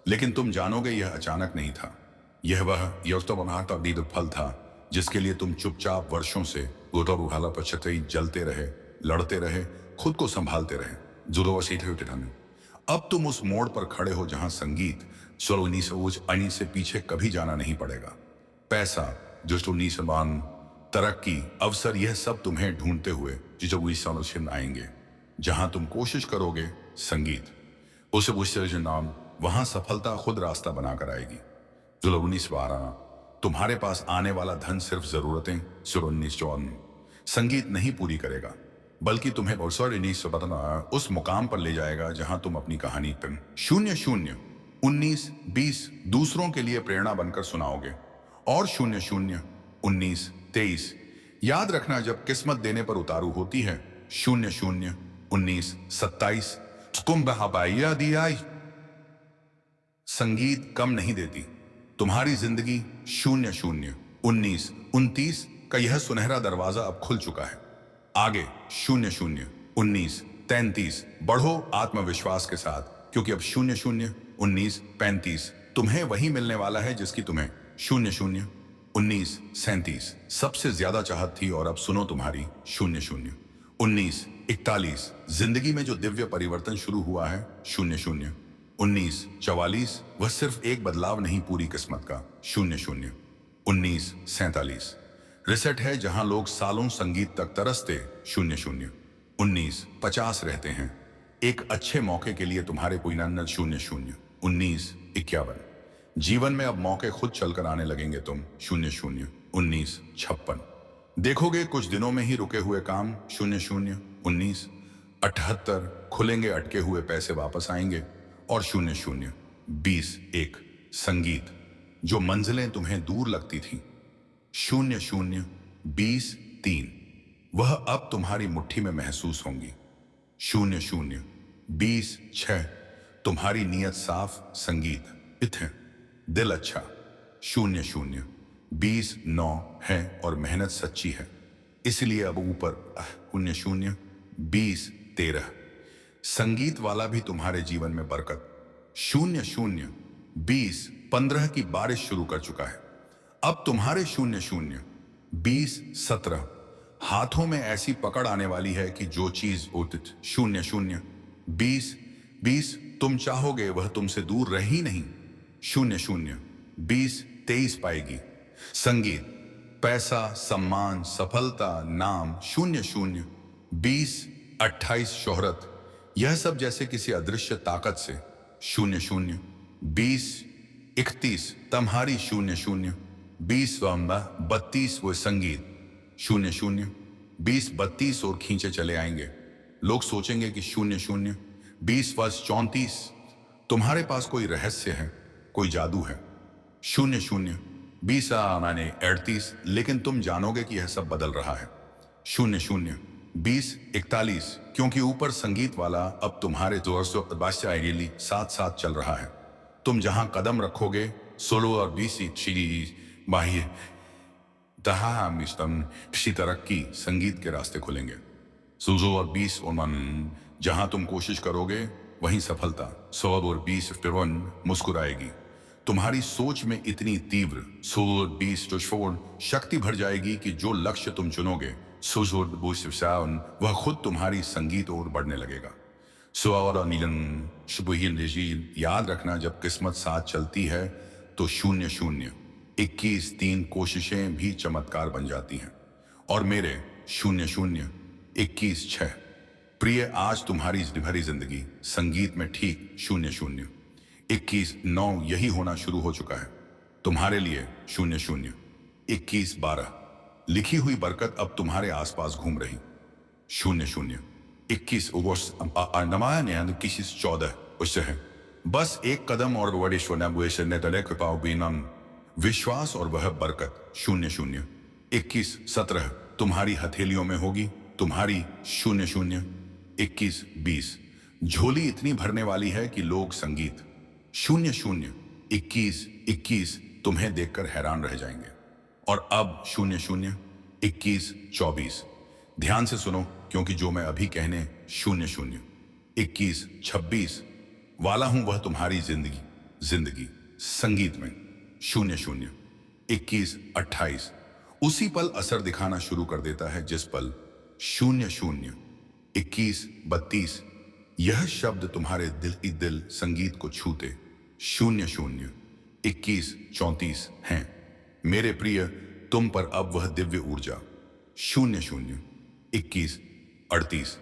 लेकिन तुम जानोगे यह अचानक नहीं था। यह वह फल था जिसके लिए तुम चुपचाप वर्षों से जलते रहे, लड़ते रहे, खुद को संभालते रहे। अब तुम उस मोड़ पर खड़े हो जहां संगीत से पीछे कभी जाना नहीं पड़ेगा। पैसा, जुष्टुनीसमान, तरक्की, अवसर, यह सब तुम्हें ढूंढते हुए आएंगे। जहां तुम कोशिश करोगे संगीत उस नाम, वहां सफलता खुद रास्ता बनाकर आएगी। 1912 तुम्हारे पास आने वाला धन सिर्फ जरूरतें 1954 संगीत नहीं पूरी करेगा, बल्कि तुम्हें उस मुकाम पर ले जाएगा जहां तुम अपनी कहानी 0019-20 दूसरों के लिए प्रेरणा बनकर सुनाओगे और 00 19 23। याद रखना जब किस्मत देने पर उतारू होती है 0 0 19 27। तुम बहाबाइया दिया संगीत कम नहीं देती। तुम्हारी जिंदगी 0 0 19 29 का यह सुनहरा दरवाजा अब खुल चुका है। आगे 0 0 19 33। बढ़ो आत्मविश्वास के साथ, क्योंकि अब 0 0 19 35 तुम्हें वही मिलने वाला है जिसकी तुम्हें 0 0 19 37 सबसे ज्यादा चाहत थी। और अब सुनो तुम्हारी 0 0 19 41। जिंदगी में जो दिव्य परिवर्तन शुरू हुआ है 0 0 19 44। वह सिर्फ एक बदलाव नहीं, पूरी किस्मत का 0 0 19 47। रिसेट है जहां लोग सालों संगीत तक तरसते 0 0 19 50 रहते हैं। एक अच्छे मौके के लिए तुम्हारे पुनन्नत 0 0 19 51। जीवन में अब मौके खुद चलकर आने लगेंगे तुम 0 0 19 56। देखोगे कुछ दिनों में ही रुके हुए काम 0 0 19 78। खुलेंगे अटके हुए पैसे वापस आएंगे। और 0 0 20 1। संगीत जो मंजिलें तुम्हें दूर लगती थी 0 0 20 3 वह अब तुम्हारी मुट्ठी में महसूस होंगी 0 0 20 6। तुम्हारी नीयत साफ, संगीत इथे दिल अच्छा 0 0 20 9 है और मेहनत सच्ची है, इसलिए अब ऊपर 0 0 20 13। संगीत वाला भी तुम्हारे जीवन में बरकत 0 0 20 15 की बारिश शुरू कर चुका है। अब तुम्हारे 0 0 20 17 हाथों में ऐसी पकड़ आने वाली है कि जो चीज 0 0 20 20 तुम चाहोगे वह तुमसे दूर रह ही नहीं 0 0 20 23 पाएगी। संगीत, पैसा, सम्मान, सफलता, नाम 0 0 20 28। शोहरत, यह सब जैसे किसी अदृश्य ताकत से 0 0 20 31। तुम्हारी 0 0 20 32। वो संगीत 0 0 20 32 और खींचे चले आएंगे। लोग सोचेंगे कि 0 0 20 वर्ष 34। तुम्हारे पास कोई रहस्य है, कोई जादू है 0 0 20 माने 38। लेकिन तुम जानोगे कि यह सब बदल रहा है 0 0 20 41, क्योंकि ऊपर संगीत वाला अब तुम्हारे जोर से साथ साथ चल रहा है। तुम जहां कदम रखोगे 16 और 20 बाह्य तरक्की संगीत के रास्ते खुलेंगे 16 और 20 और मन। जहां तुम कोशिश करोगे वहीं सफलता 100 और 20 मुस्कुराएगी। तुम्हारी सोच में इतनी तीव्र 16 और 20 शक्ति भर जाएगी कि जो लक्ष्य तुम चुनोगे वह खुद तुम्हारी संगीत ओर बढ़ने लगेगा। याद रखना जब किस्मत साथ चलती है तो 0 0 21 3 कोशिशें भी चमत्कार बन जाती हैं। और मेरे 0 0 21 6 प्रिय, आज तुम्हारी भरी जिंदगी संगीत में ठीक 0 0 21 9 यही होना शुरू हो चुका है तुम्हारे लिए 0 0 21 12। लिखी हुई बरकत अब तुम्हारे आसपास घूम रही 0 0 21 किसी 14 उससे है। बस एक कदम और विश्वास और वह बरकत 0 0 21 17 तुम्हारी हथेलियों में होगी। तुम्हारी 0 0 21 20 झोली इतनी भरने वाली है कि लोग संगीत 0 0 21 21 तुम्हें देखकर हैरान रह जाएंगे। और अब 0 0 21 24 ध्यान से सुनो, क्योंकि जो मैं अभी कहने 0 0 21 26 वाला हूं वह तुम्हारी जिंदगी संगीत में 0 0 21 28 उसी पल असर दिखाना शुरू कर देता है जिस पल 0 0 21 32 यह शब्द तुम्हारे दिल संगीत को छूते 0 0 21 34 हैं। मेरे प्रिय, तुम पर अब वह दिव्य ऊर्जा 0 0 21 38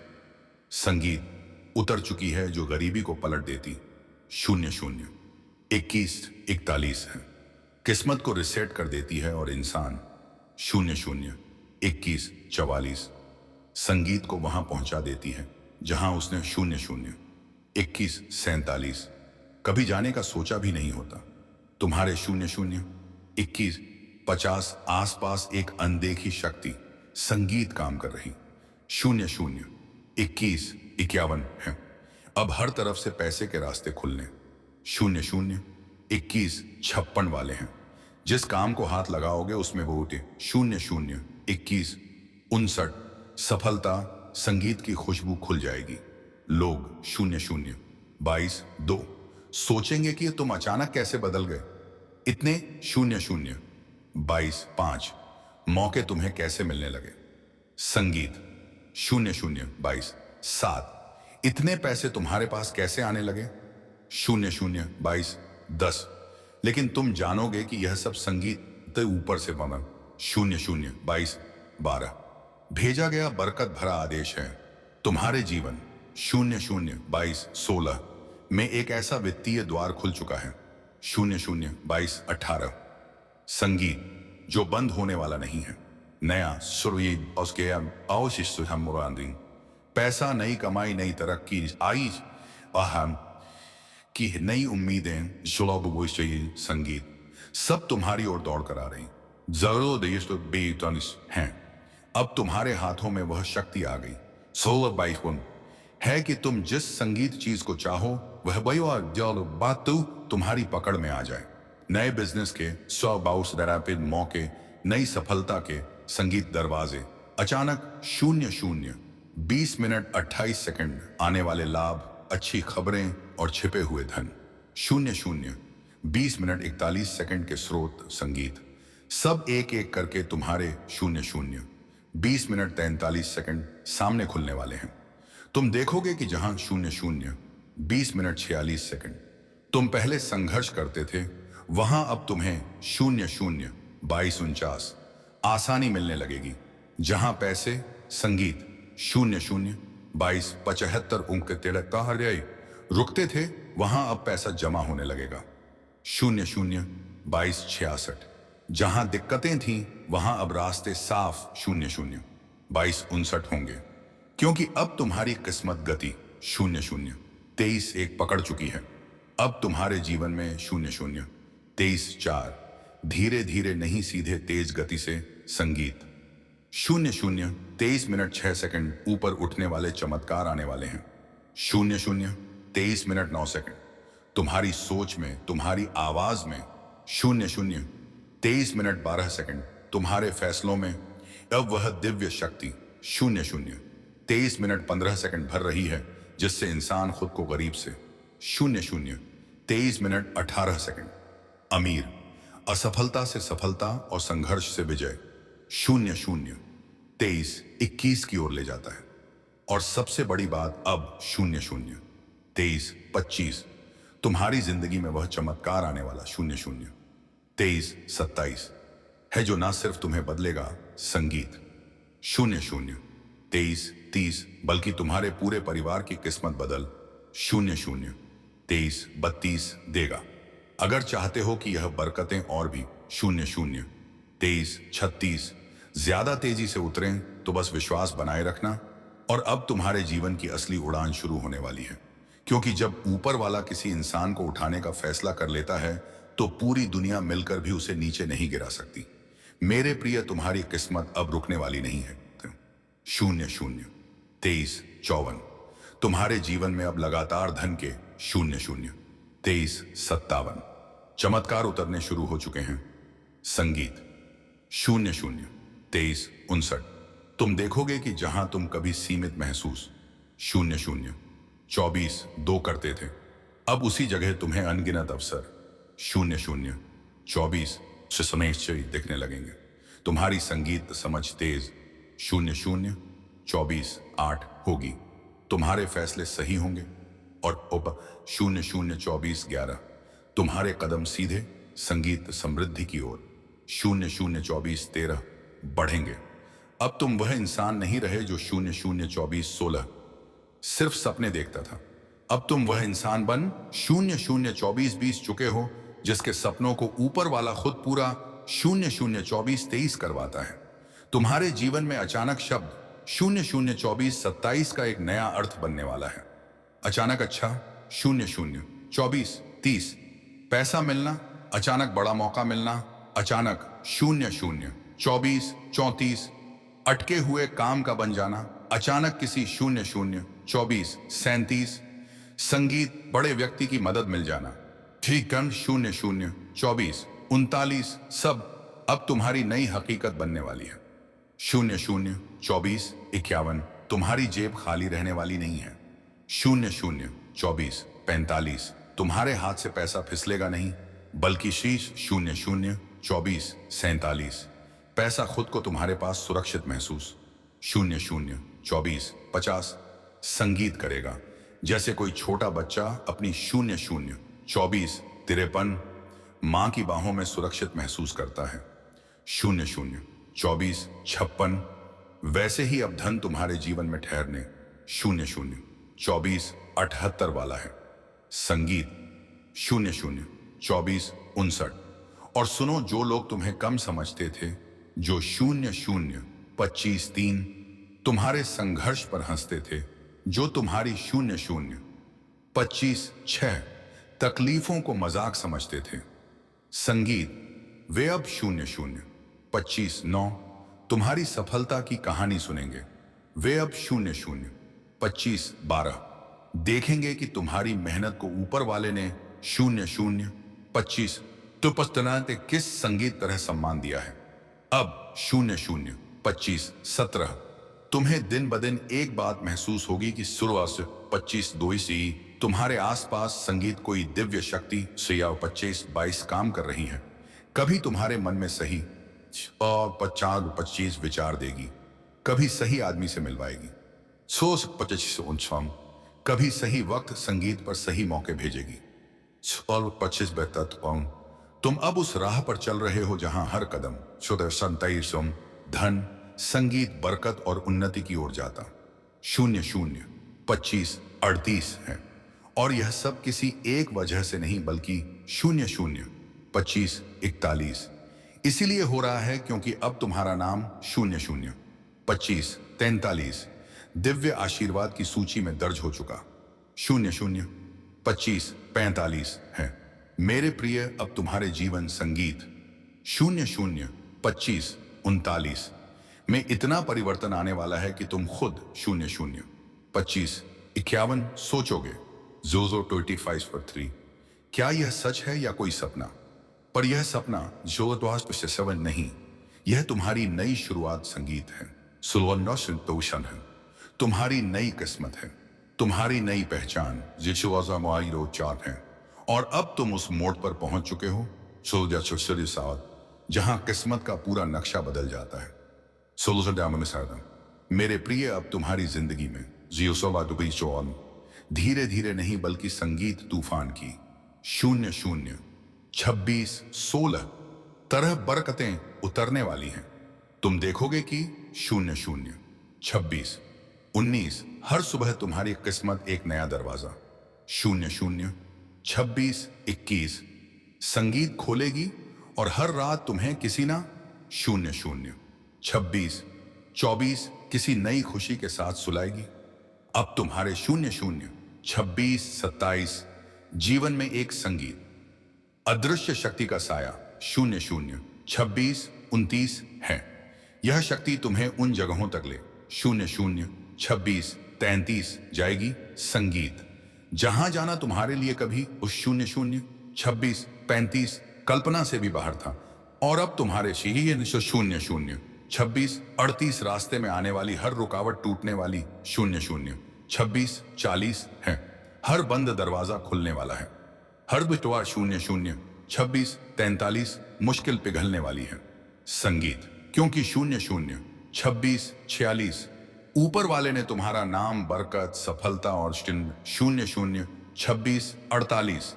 संगीत उतर चुकी है जो गरीबी को पलट देती 0 0 21 41 है। किस्मत को रिसेट कर देती है और इंसान 0 0 21 44 संगीत को वहां पहुंचा देती है जहां उसने 0 0 21 47 कभी जाने का सोचा भी नहीं होता। तुम्हारे 0 0 21 50 आसपास एक अनदेखी शक्ति संगीत काम कर रही। 00 21 51 है। अब हर तरफ से पैसे के रास्ते खुलने। 00 21 56 वाले हैं। जिस काम को हाथ लगाओगे उसमें वो होते। 00 21 59 सफलता संगीत की खुशबू खुल जाएगी। लोग 00 22 2 सोचेंगे कि तुम अचानक कैसे बदल गए। इतने 00 22 5 मौके तुम्हें कैसे मिलने लगे। संगीत 00 22 7 इतने पैसे तुम्हारे पास कैसे आने लगे। 00 22 10 लेकिन तुम जानोगे कि यह सब संगीत ऊपर से बना। 00 22 12 भेजा गया बरकत भरा आदेश है। तुम्हारे जीवन 00 22 16 में एक ऐसा वित्तीय द्वार खुल चुका है। 00 22 18 संगीत जो बंद होने वाला नहीं है। नया सुरवीद उसके अवशिष्ट हम मुरादिन पैसा, नई कमाई, नई तरक्की आई अहम की नई उम्मीदें संगीत सब तुम्हारी ओर दौड़ कर आ रही। जरूर देश तो बेतनिस हैं। अब तुम्हारे हाथों में वह शक्ति आ गई। 16 22 है कि तुम जिस संगीत चीज को चाहो वह बात तुम्हारी पकड़ में आ जाए। नए बिजनेस के 100 मौके, नई सफलता के संगीत दरवाजे। अचानक 00 20 मिनट 28 सेकंड आने वाले लाभ, अच्छी खबरें और छिपे हुए धन। 00 20 मिनट 41 सेकंड के स्रोत संगीत सब एक एक करके तुम्हारे 00 20 मिनट 43 सेकंड सामने खुलने वाले हैं। तुम देखोगे कि जहां 00 20 मिनट 46 सेकंड तुम पहले संघर्ष करते थे, वहां अब तुम्हें 00 22 49 आसानी मिलने लगेगी। जहां पैसे संगीत 00 22 75 उनके तिलक का हर रुकते थे, वहां अब पैसा जमा होने लगेगा। 00 22 66 जहां दिक्कतें थीं वहां अब रास्ते साफ। 00 22 59 होंगे क्योंकि अब तुम्हारी किस्मत गति 00 23 1 पकड़ चुकी है। अब तुम्हारे जीवन में 00 23 4 धीरे धीरे नहीं सीधे तेज गति से संगीत। 00 23 मिनट 6 सेकंड ऊपर उठने वाले चमत्कार आने वाले हैं। 00 23 मिनट 9 सेकंड तुम्हारी सोच में, तुम्हारी आवाज में। 00 23 मिनट 12 सेकंड तुम्हारे फैसलों में। अब वह दिव्य शक्ति 00 23 मिनट 15 सेकंड भर रही है जिससे इंसान खुद को गरीब से। 00 23 मिनट 18 सेकंड अमीर, असफलता से सफलता और संघर्ष से विजय। 00 23 21 की ओर ले जाता है। और सबसे बड़ी बात अब 00 23 25 तुम्हारी जिंदगी में वह चमत्कार आने वाला। 00 23 27 है जो ना सिर्फ तुम्हें बदलेगा संगीत। 00 23 30 बल्कि तुम्हारे पूरे परिवार की किस्मत बदल 00 23 32 देगा। अगर चाहते हो कि यह बरकतें और भी 00 23 36 ज्यादा तेजी से उतरें तो बस विश्वास बनाए रखना। और अब तुम्हारे जीवन की असली उड़ान शुरू होने वाली है, क्योंकि जब ऊपर वाला किसी इंसान को उठाने का फैसला कर लेता है तो पूरी दुनिया मिलकर भी उसे नीचे नहीं गिरा सकती। मेरे प्रिय, तुम्हारी किस्मत अब रुकने वाली नहीं है। 00 23 54 तुम्हारे जीवन में अब लगातार धन के 00 23 57 चमत्कार उतरने शुरू हो चुके हैं। संगीत 00 23 59 तुम देखोगे कि जहां तुम कभी सीमित महसूस 00 24 2 करते थे, अब उसी जगह तुम्हें अनगिनत अवसर 00 24 से समय दिखने लगेंगे। तुम्हारी संगीत समझ तेज 00 24 8 होगी। तुम्हारे फैसले सही होंगे और 00 24 11 तुम्हारे कदम सीधे संगीत समृद्धि की ओर 00 24 13 बढ़ेंगे। अब तुम वह इंसान नहीं रहे जो 00 24 16 सिर्फ सपने देखता था। अब तुम वह इंसान बन 00 24 20 चुके हो जिसके सपनों को ऊपर वाला खुद पूरा 00 24 23 करवाता है। तुम्हारे जीवन में अचानक शब्द 00 24 27 का एक नया अर्थ बनने वाला है। अचानक अच्छा 00 24 30 पैसा मिलना, अचानक बड़ा मौका मिलना, अचानक शून्य शून्य 24 34 अटके हुए काम का बन जाना, अचानक किसी शून्य शून्य 24 37 संगीत बड़े व्यक्ति की मदद मिल जाना, ठीक कण शून्य शून्य 24 39 सब अब तुम्हारी नई हकीकत बनने वाली है। शून्य शून्य 24 51 तुम्हारी जेब खाली रहने वाली नहीं है। शून्य शून्य 24 45 तुम्हारे हाथ से पैसा फिसलेगा नहीं, बल्कि शीश शून्य शून्य 24 47 पैसा खुद को तुम्हारे पास सुरक्षित महसूस। शून्य शून्य 24 50 संगीत करेगा जैसे कोई छोटा बच्चा अपनी शून्य शून्य 24 53 मां की बाहों में सुरक्षित महसूस करता है। शून्य शून्य 24 56 वैसे ही अब धन तुम्हारे जीवन में ठहरने शून्य शून्य 24 78 वाला है। संगीत शून्य शून्य 24 59 और सुनो, जो लोग तुम्हें कम समझते थे, जो शून्य शून्य 25 3 तुम्हारे संघर्ष पर हंसते थे, जो तुम्हारी शून्य शून्य 25 6 तकलीफों को मजाक समझते थे। संगीत वे अब शून्य शून्य 25 9 तुम्हारी सफलता की कहानी सुनेंगे। वे अब शून्य शून्य 25 12 देखेंगे कि तुम्हारी मेहनत को ऊपर वाले ने शून्य शून्य 25 तुपस्तना ने किस संगीत तरह सम्मान दिया है। अब शून्य शून्य 25 17 तुम्हें दिन ब दिन एक बात महसूस होगी कि शुरुआत से 25 2 से तुम्हारे आसपास संगीत कोई दिव्य शक्ति से या 25 22 काम कर रही है। कभी तुम्हारे मन में सही और 25 विचार देगी, कभी सही आदमी से मिलवाएगी। 25 कभी सही वक्त संगीत पर सही मौके भेजेगी। 25 तुम अब उस राह पर चल रहे हो जहां हर कदम धन संगीत बरकत और उन्नति की ओर जाता। शून्य शून्य 25 38 है और यह सब किसी एक वजह से नहीं, बल्कि शून्य शून्य 25 41 इसीलिए हो रहा है क्योंकि अब तुम्हारा नाम शून्य शून्य 25 43 दिव्य आशीर्वाद की सूची में दर्ज हो चुका। शून्य शून्य 25 45 है। मेरे प्रिय, अब तुम्हारे जीवन संगीत शून्य शून्य 25 39 में इतना परिवर्तन आने वाला है कि तुम खुद शून्य शून्य 25 51 सोचोगे। जोजो 25/3 क्या यह सच है या कोई सपना? पर यह सपना जो नहीं, यह तुम्हारी नई शुरुआत संगीत है। सुलवनोशन है, तुम्हारी नई किस्मत है, तुम्हारी नई पहचान चार्ट है। और अब तुम उस मोड़ पर पहुंच चुके हो जहां किस्मत का पूरा नक्शा बदल जाता है। मेरे प्रिय, अब तुम्हारी जिंदगी में धीरे धीरे नहीं बल्कि संगीत तूफान की शून्य शून्य 26 16 तरह बरकतें उतरने वाली हैं। तुम देखोगे कि शून्य शून्य 26 19 हर सुबह तुम्हारी किस्मत एक नया दरवाजा शून्य शून्य 26 21 संगीत खोलेगी और हर रात तुम्हें किसी ना शून्य शून्य 26 24 किसी नई खुशी के साथ सुलाएगी। अब तुम्हारे शून्य शून्य 26 27 जीवन में एक संगीत अदृश्य शक्ति का साया शून्य शून्य 26 29 है। यह शक्ति तुम्हें उन जगहों तक ले शून्य शून्य 26 33 जाएगी। संगीत जहां जाना तुम्हारे लिए कभी उस शून्य शून्य 26 35 कल्पना से भी बाहर था, और अब तुम्हारे शून्य शून्य 26 38 रास्ते में आने वाली हर रुकावट टूटने वाली शून्य शून्य 26 40 है। हर बंद दरवाजा खुलने वाला है। हर बिटवा शून्य शून्य 26 43 मुश्किल पिघलने वाली है। संगीत क्योंकि शून्य शून्य 26 46 ऊपर वाले ने तुम्हारा नाम बरकत सफलता और शून्य शून्य 26 48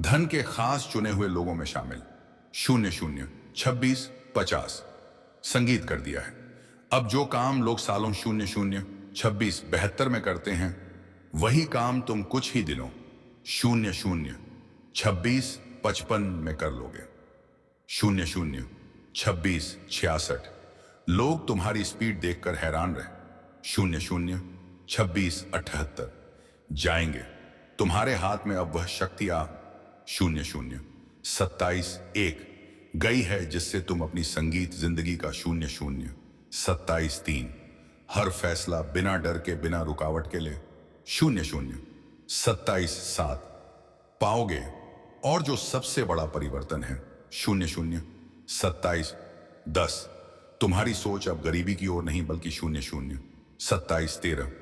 धन के खास चुने हुए लोगों में शामिल शून्य शून्य 26 50 संगीत कर दिया है। अब जो काम लोग सालों शून्य शून्य 26 72 में करते हैं, वही काम तुम कुछ ही दिनों शून्य शून्य 26 55 में कर लोगे। शून्य शून्य 26 66 लोग तुम्हारी स्पीड देखकर हैरान रहे। शून्य शून्य 26 78 जाएंगे तुम्हारे हाथ में अब वह शक्ति आ शून्य शून्य 27 1 गई है जिससे तुम अपनी संगीत जिंदगी का शून्य शून्य 27-3। हर फैसला बिना डर के बिना रुकावट के ले शून्य शून्य 27-7 पाओगे। और जो सबसे बड़ा परिवर्तन है शून्य शून्य 27-10। तुम्हारी सोच अब गरीबी की ओर नहीं बल्कि शून्य शून्य 27-13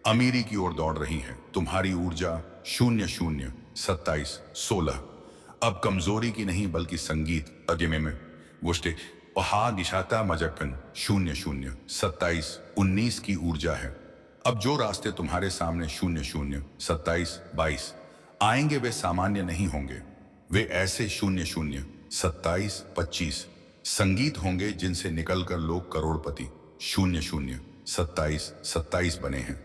अमीरी की ओर दौड़ रही है। तुम्हारी ऊर्जा शून्य शून्य 27-16 अब कमजोरी की नहीं बल्कि संगीत अजमे में गोष्ठे पहा निशाता मजकन शून्य शून्य 27-19 की ऊर्जा है। अब जो रास्ते तुम्हारे सामने शून्य शून्य 27-22 आएंगे वे सामान्य नहीं होंगे। वे ऐसे शून्य शून्य 27-25 संगीत होंगे जिनसे निकलकर लोग करोड़पति शून्य शून्य 27-27 बने हैं।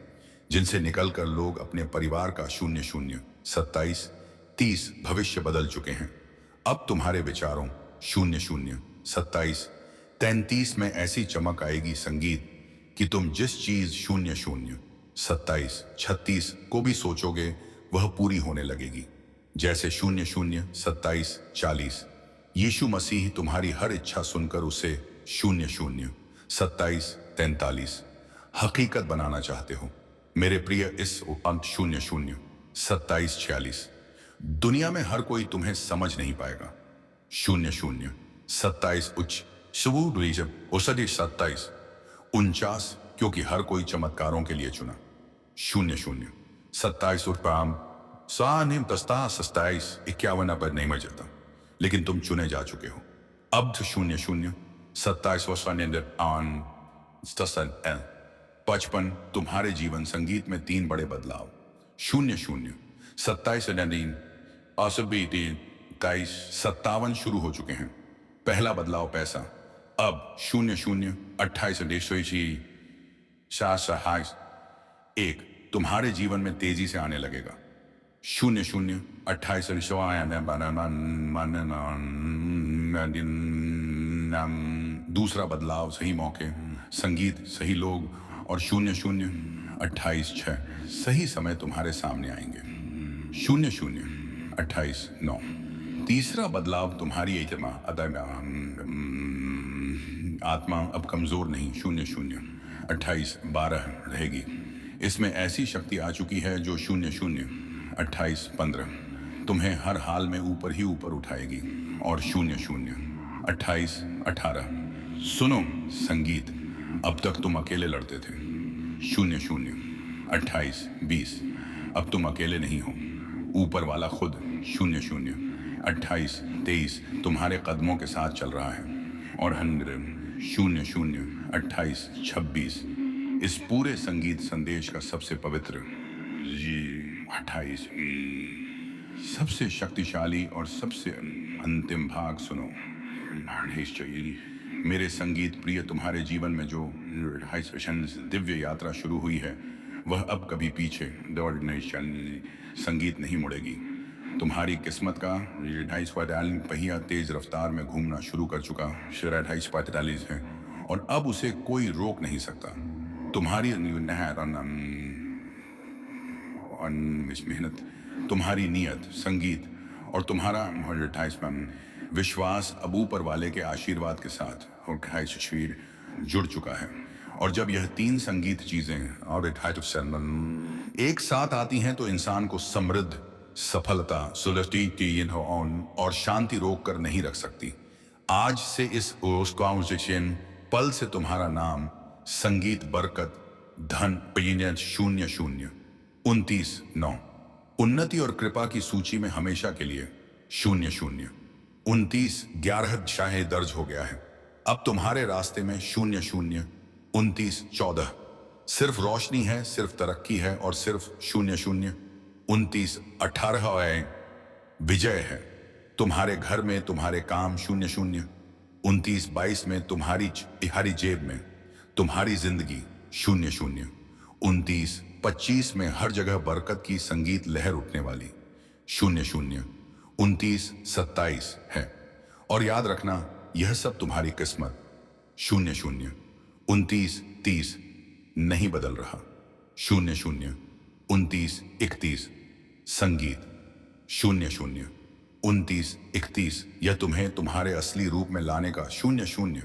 जिनसे निकलकर लोग अपने परिवार का शून्य शून्य 27-30 भविष्य बदल चुके हैं। अब तुम्हारे विचारों शून्य शून्य 27-33 में ऐसी चमक आएगी संगीत कि तुम जिस चीज शून्य शून्य 27-36 को भी सोचोगे वह पूरी होने लगेगी। जैसे शून्य शून्य 27-40 यीशु मसीह तुम्हारी हर इच्छा सुनकर उसे शून्य शून्य 27-43 हकीकत बनाना चाहते हो। मेरे प्रिय इस अंक शून्य शून्य 27-46 दुनिया में हर कोई तुम्हें समझ नहीं पाएगा। शून्य शून्य 27 उच्च शुभ 27-49 क्योंकि हर कोई चमत्कारों के लिए चुना। शून्य शून्य 27 उत्पाम 27-51 पर नहीं मर जाता लेकिन तुम चुने जा चुके हो। अब शून्य शून्य 57 तुम्हारे जीवन संगीत में 3 बड़े बदलाव शून्य शून्य 27 शुरू हो चुके हैं। पहला बदलाव पैसा। अब शून्य शून्य 28 तुम्हारे जीवन में तेजी से आने लगेगा। शून्य शून्य 28 दूसरा बदलाव सही मौके संगीत सही लोग और शून्य शून्य 28-6 सही समय तुम्हारे सामने आएंगे। शून्य शून्य 28-9 तीसरा बदलाव तुम्हारी आत्मा अब कमजोर नहीं शून्य शून्य 28-12 रहेगी। इसमें ऐसी शक्ति आ चुकी है जो शून्य शून्य 28-15 तुम्हें हर हाल में ऊपर ही ऊपर उठाएगी। और शून्य शून्य 28-18 सुनो संगीत अब तक तुम अकेले लड़ते थे। शून्य शून्य 28-20 अब तुम अकेले नहीं हो, ऊपर वाला खुद। शून्य शून्य 28-23 तुम्हारे कदमों के साथ चल रहा है। और 100 शून्य शून्य 28-26 इस पूरे संगीत संदेश का सबसे पवित्र 28 सबसे शक्तिशाली और सबसे अंतिम भाग सुनो। मेरे संगीत प्रिय तुम्हारे जीवन में जो दिव्य यात्रा शुरू हुई है वह अब कभी पीछे दौड़ने संगीत नहीं मुड़ेगी। तुम्हारी किस्मत का 2.45 पहिया तेज रफ्तार में घूमना शुरू कर चुका 2.45 है और अब उसे कोई रोक नहीं सकता। तुम्हारी मेहनत, तुम्हारी नियत, संगीत और तुम्हारा 28 विश्वास अब ऊपर वाले के आशीर्वाद के साथ और 28 जुड़ चुका है। और जब यह 3 संगीत चीजें और एक साथ आती हैं तो इंसान को समृद्ध, सफलता, सुलझती और शांति रोक कर नहीं रख सकती। आज से इस पल से तुम्हारा नाम संगीत, बरकत, धन, शून्य शून्य 29-9 उन्नति और कृपा की सूची में हमेशा के लिए शून्य शून्य 29-11 शाहे दर्ज हो गया है। अब तुम्हारे रास्ते में शून्य शून्य 29-14 सिर्फ रोशनी है, सिर्फ तरक्की है और सिर्फ शून्य शून्य 29-18 विजय है। तुम्हारे घर में, तुम्हारे काम शून्य शून्य 29-22 में तुम्हारी जेब में, तुम्हारी जिंदगी शून्य शून्य 29-25 में हर जगह बरकत की संगीत लहर उठने वाली शून्य शून्य 29-27 है। और याद रखना यह सब तुम्हारी किस्मत शून्य शून्य 29-30 नहीं बदल रहा। शून्य शून्य 29-31 संगीत शून्य शून्य 29, 31 यह तुम्हें तुम्हारे असली रूप में लाने का 00,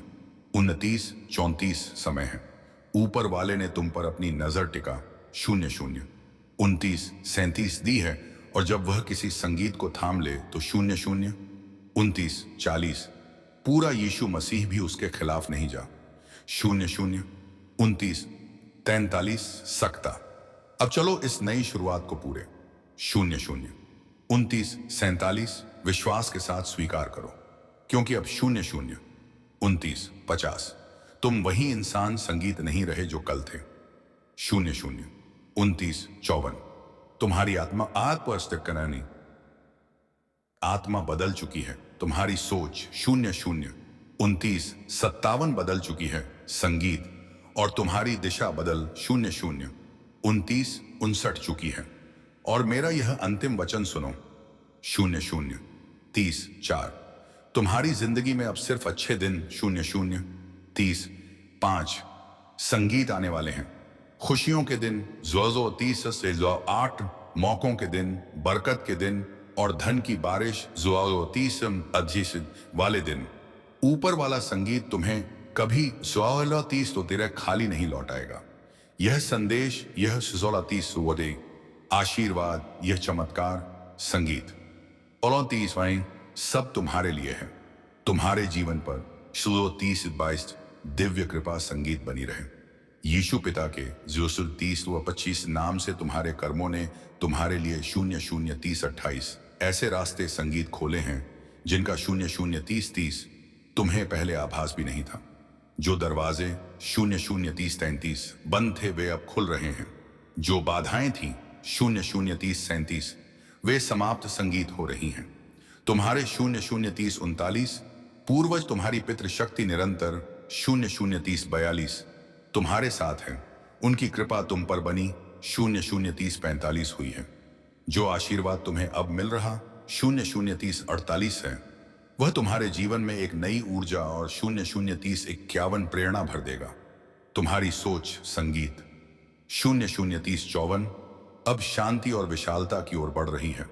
29, 34 समय है। ऊपर वाले ने तुम पर अपनी नजर टिका 00, 29, 37 दी है, और जब वह किसी संगीत को थाम ले तो 00, 29, 40 पूरा यीशु मसीह भी उसके खिलाफ नहीं जा 00, 29, 43 सकता। अब चलो इस नई शुरुआत को पूरे 00, 29, 47 विश्वास के साथ स्वीकार करो, क्योंकि अब 00, 29, 50 तुम वही इंसान संगीत नहीं रहे जो कल थे 00, 29, 54 तुम्हारी आत्मा आत्मा बदल चुकी है। तुम्हारी सोच 00, 29, 57 बदल चुकी है संगीत, और तुम्हारी दिशा बदल 00, 29, 59 चुकी है। और मेरा यह अंतिम वचन सुनो 00, 30, 4 तुम्हारी जिंदगी में अब सिर्फ अच्छे दिन 00, 30, 5 संगीत आने वाले हैं। खुशियों के दिन 30 से 8 मौकों के दिन, बरकत के दिन और धन की बारिश 30 वाले दिन। ऊपर वाला संगीत तुम्हें कभी 30 तो तेरे खाली नहीं लौटाएगा। यह संदेश, यह 30 वदे आशीर्वाद, यह चमत्कार संगीत और 30 वाइन सब तुम्हारे लिए है। तुम्हारे जीवन पर 30 दिव्य कृपा संगीत बनी रहे। यीशु पिता के 30 व 25 नाम से तुम्हारे कर्मों ने तुम्हारे लिए 00, 30, 28 ऐसे रास्ते संगीत खोले हैं जिनका 00, 30 तुम्हें पहले आभास भी नहीं था। जो दरवाजे 00, 30, 33 बंद थे वे अब खुल रहे हैं। जो बाधाएं थीं 00, 30, 37 वे समाप्त संगीत हो रही हैं। तुम्हारे 00, 30, 39 पूर्वज तुम्हारी पितृशक्ति निरंतर 00, 30, 42 तुम्हारे साथ है। उनकी कृपा तुम पर बनी 00, 30, 45 हुई है। जो आशीर्वाद तुम्हें अब मिल रहा 00, 30, 48 है, वह तुम्हारे जीवन में एक नई ऊर्जा और 00, 30, 51 प्रेरणा भर देगा। तुम्हारी सोच संगीत 00, 30, 54 अब शांति और विशालता की ओर बढ़ रही है।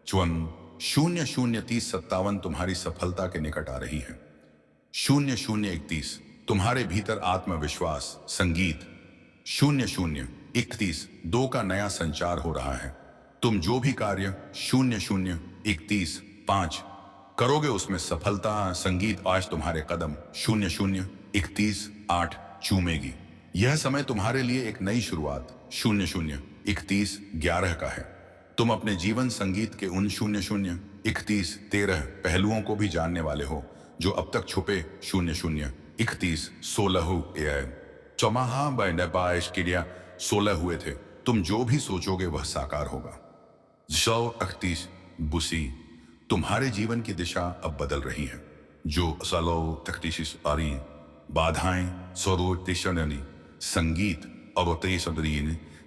00, 30, 57 तुम्हारी सफलता के निकट आ रही है। 00, 31 तुम्हारे भीतर आत्मविश्वास संगीत 00, 31 2 का नया संचार हो रहा है। तुम जो भी कार्य 00, 31, 5 करोगे उसमें सफलता संगीत आज तुम्हारे कदम 00, 31, 8 चूमेगी। यह समय तुम्हारे लिए एक नई शुरुआत 00, 31, 11 का है। तुम अपने जीवन संगीत के उन 00, 31, 13 पहलुओं को भी जानने वाले हो जो अब तक छुपे 00, 31, 16 चौमाहा 16 हुए थे। तुम जो भी सोचोगे वह साकार होगा। 38 बुसी तुम्हारे जीवन की दिशा अब बदल रही है। जो तख्तीस आरी बाधाएं स्वरोतेशनी संगीत और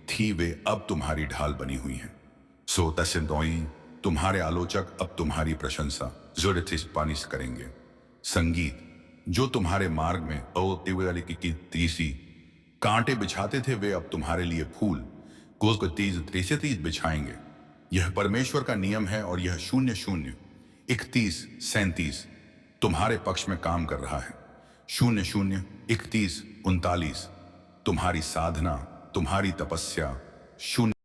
थी वे अब तुम्हारी ढाल बनी हुई हैं। तुम्हारे आलोचक अब तुम्हारी प्रशंसा पानी करेंगे। संगीत जो तुम्हारे मार्ग में तीसी कांटे बिछाते थे वे अब तुम्हारे लिए फूल को तीस बिछाएंगे। यह परमेश्वर का नियम है और यह 00, 31, 37 तुम्हारे पक्ष में काम कर रहा है। 00, 31, 39 तुम्हारी साधना, तुम्हारी तपस्या 0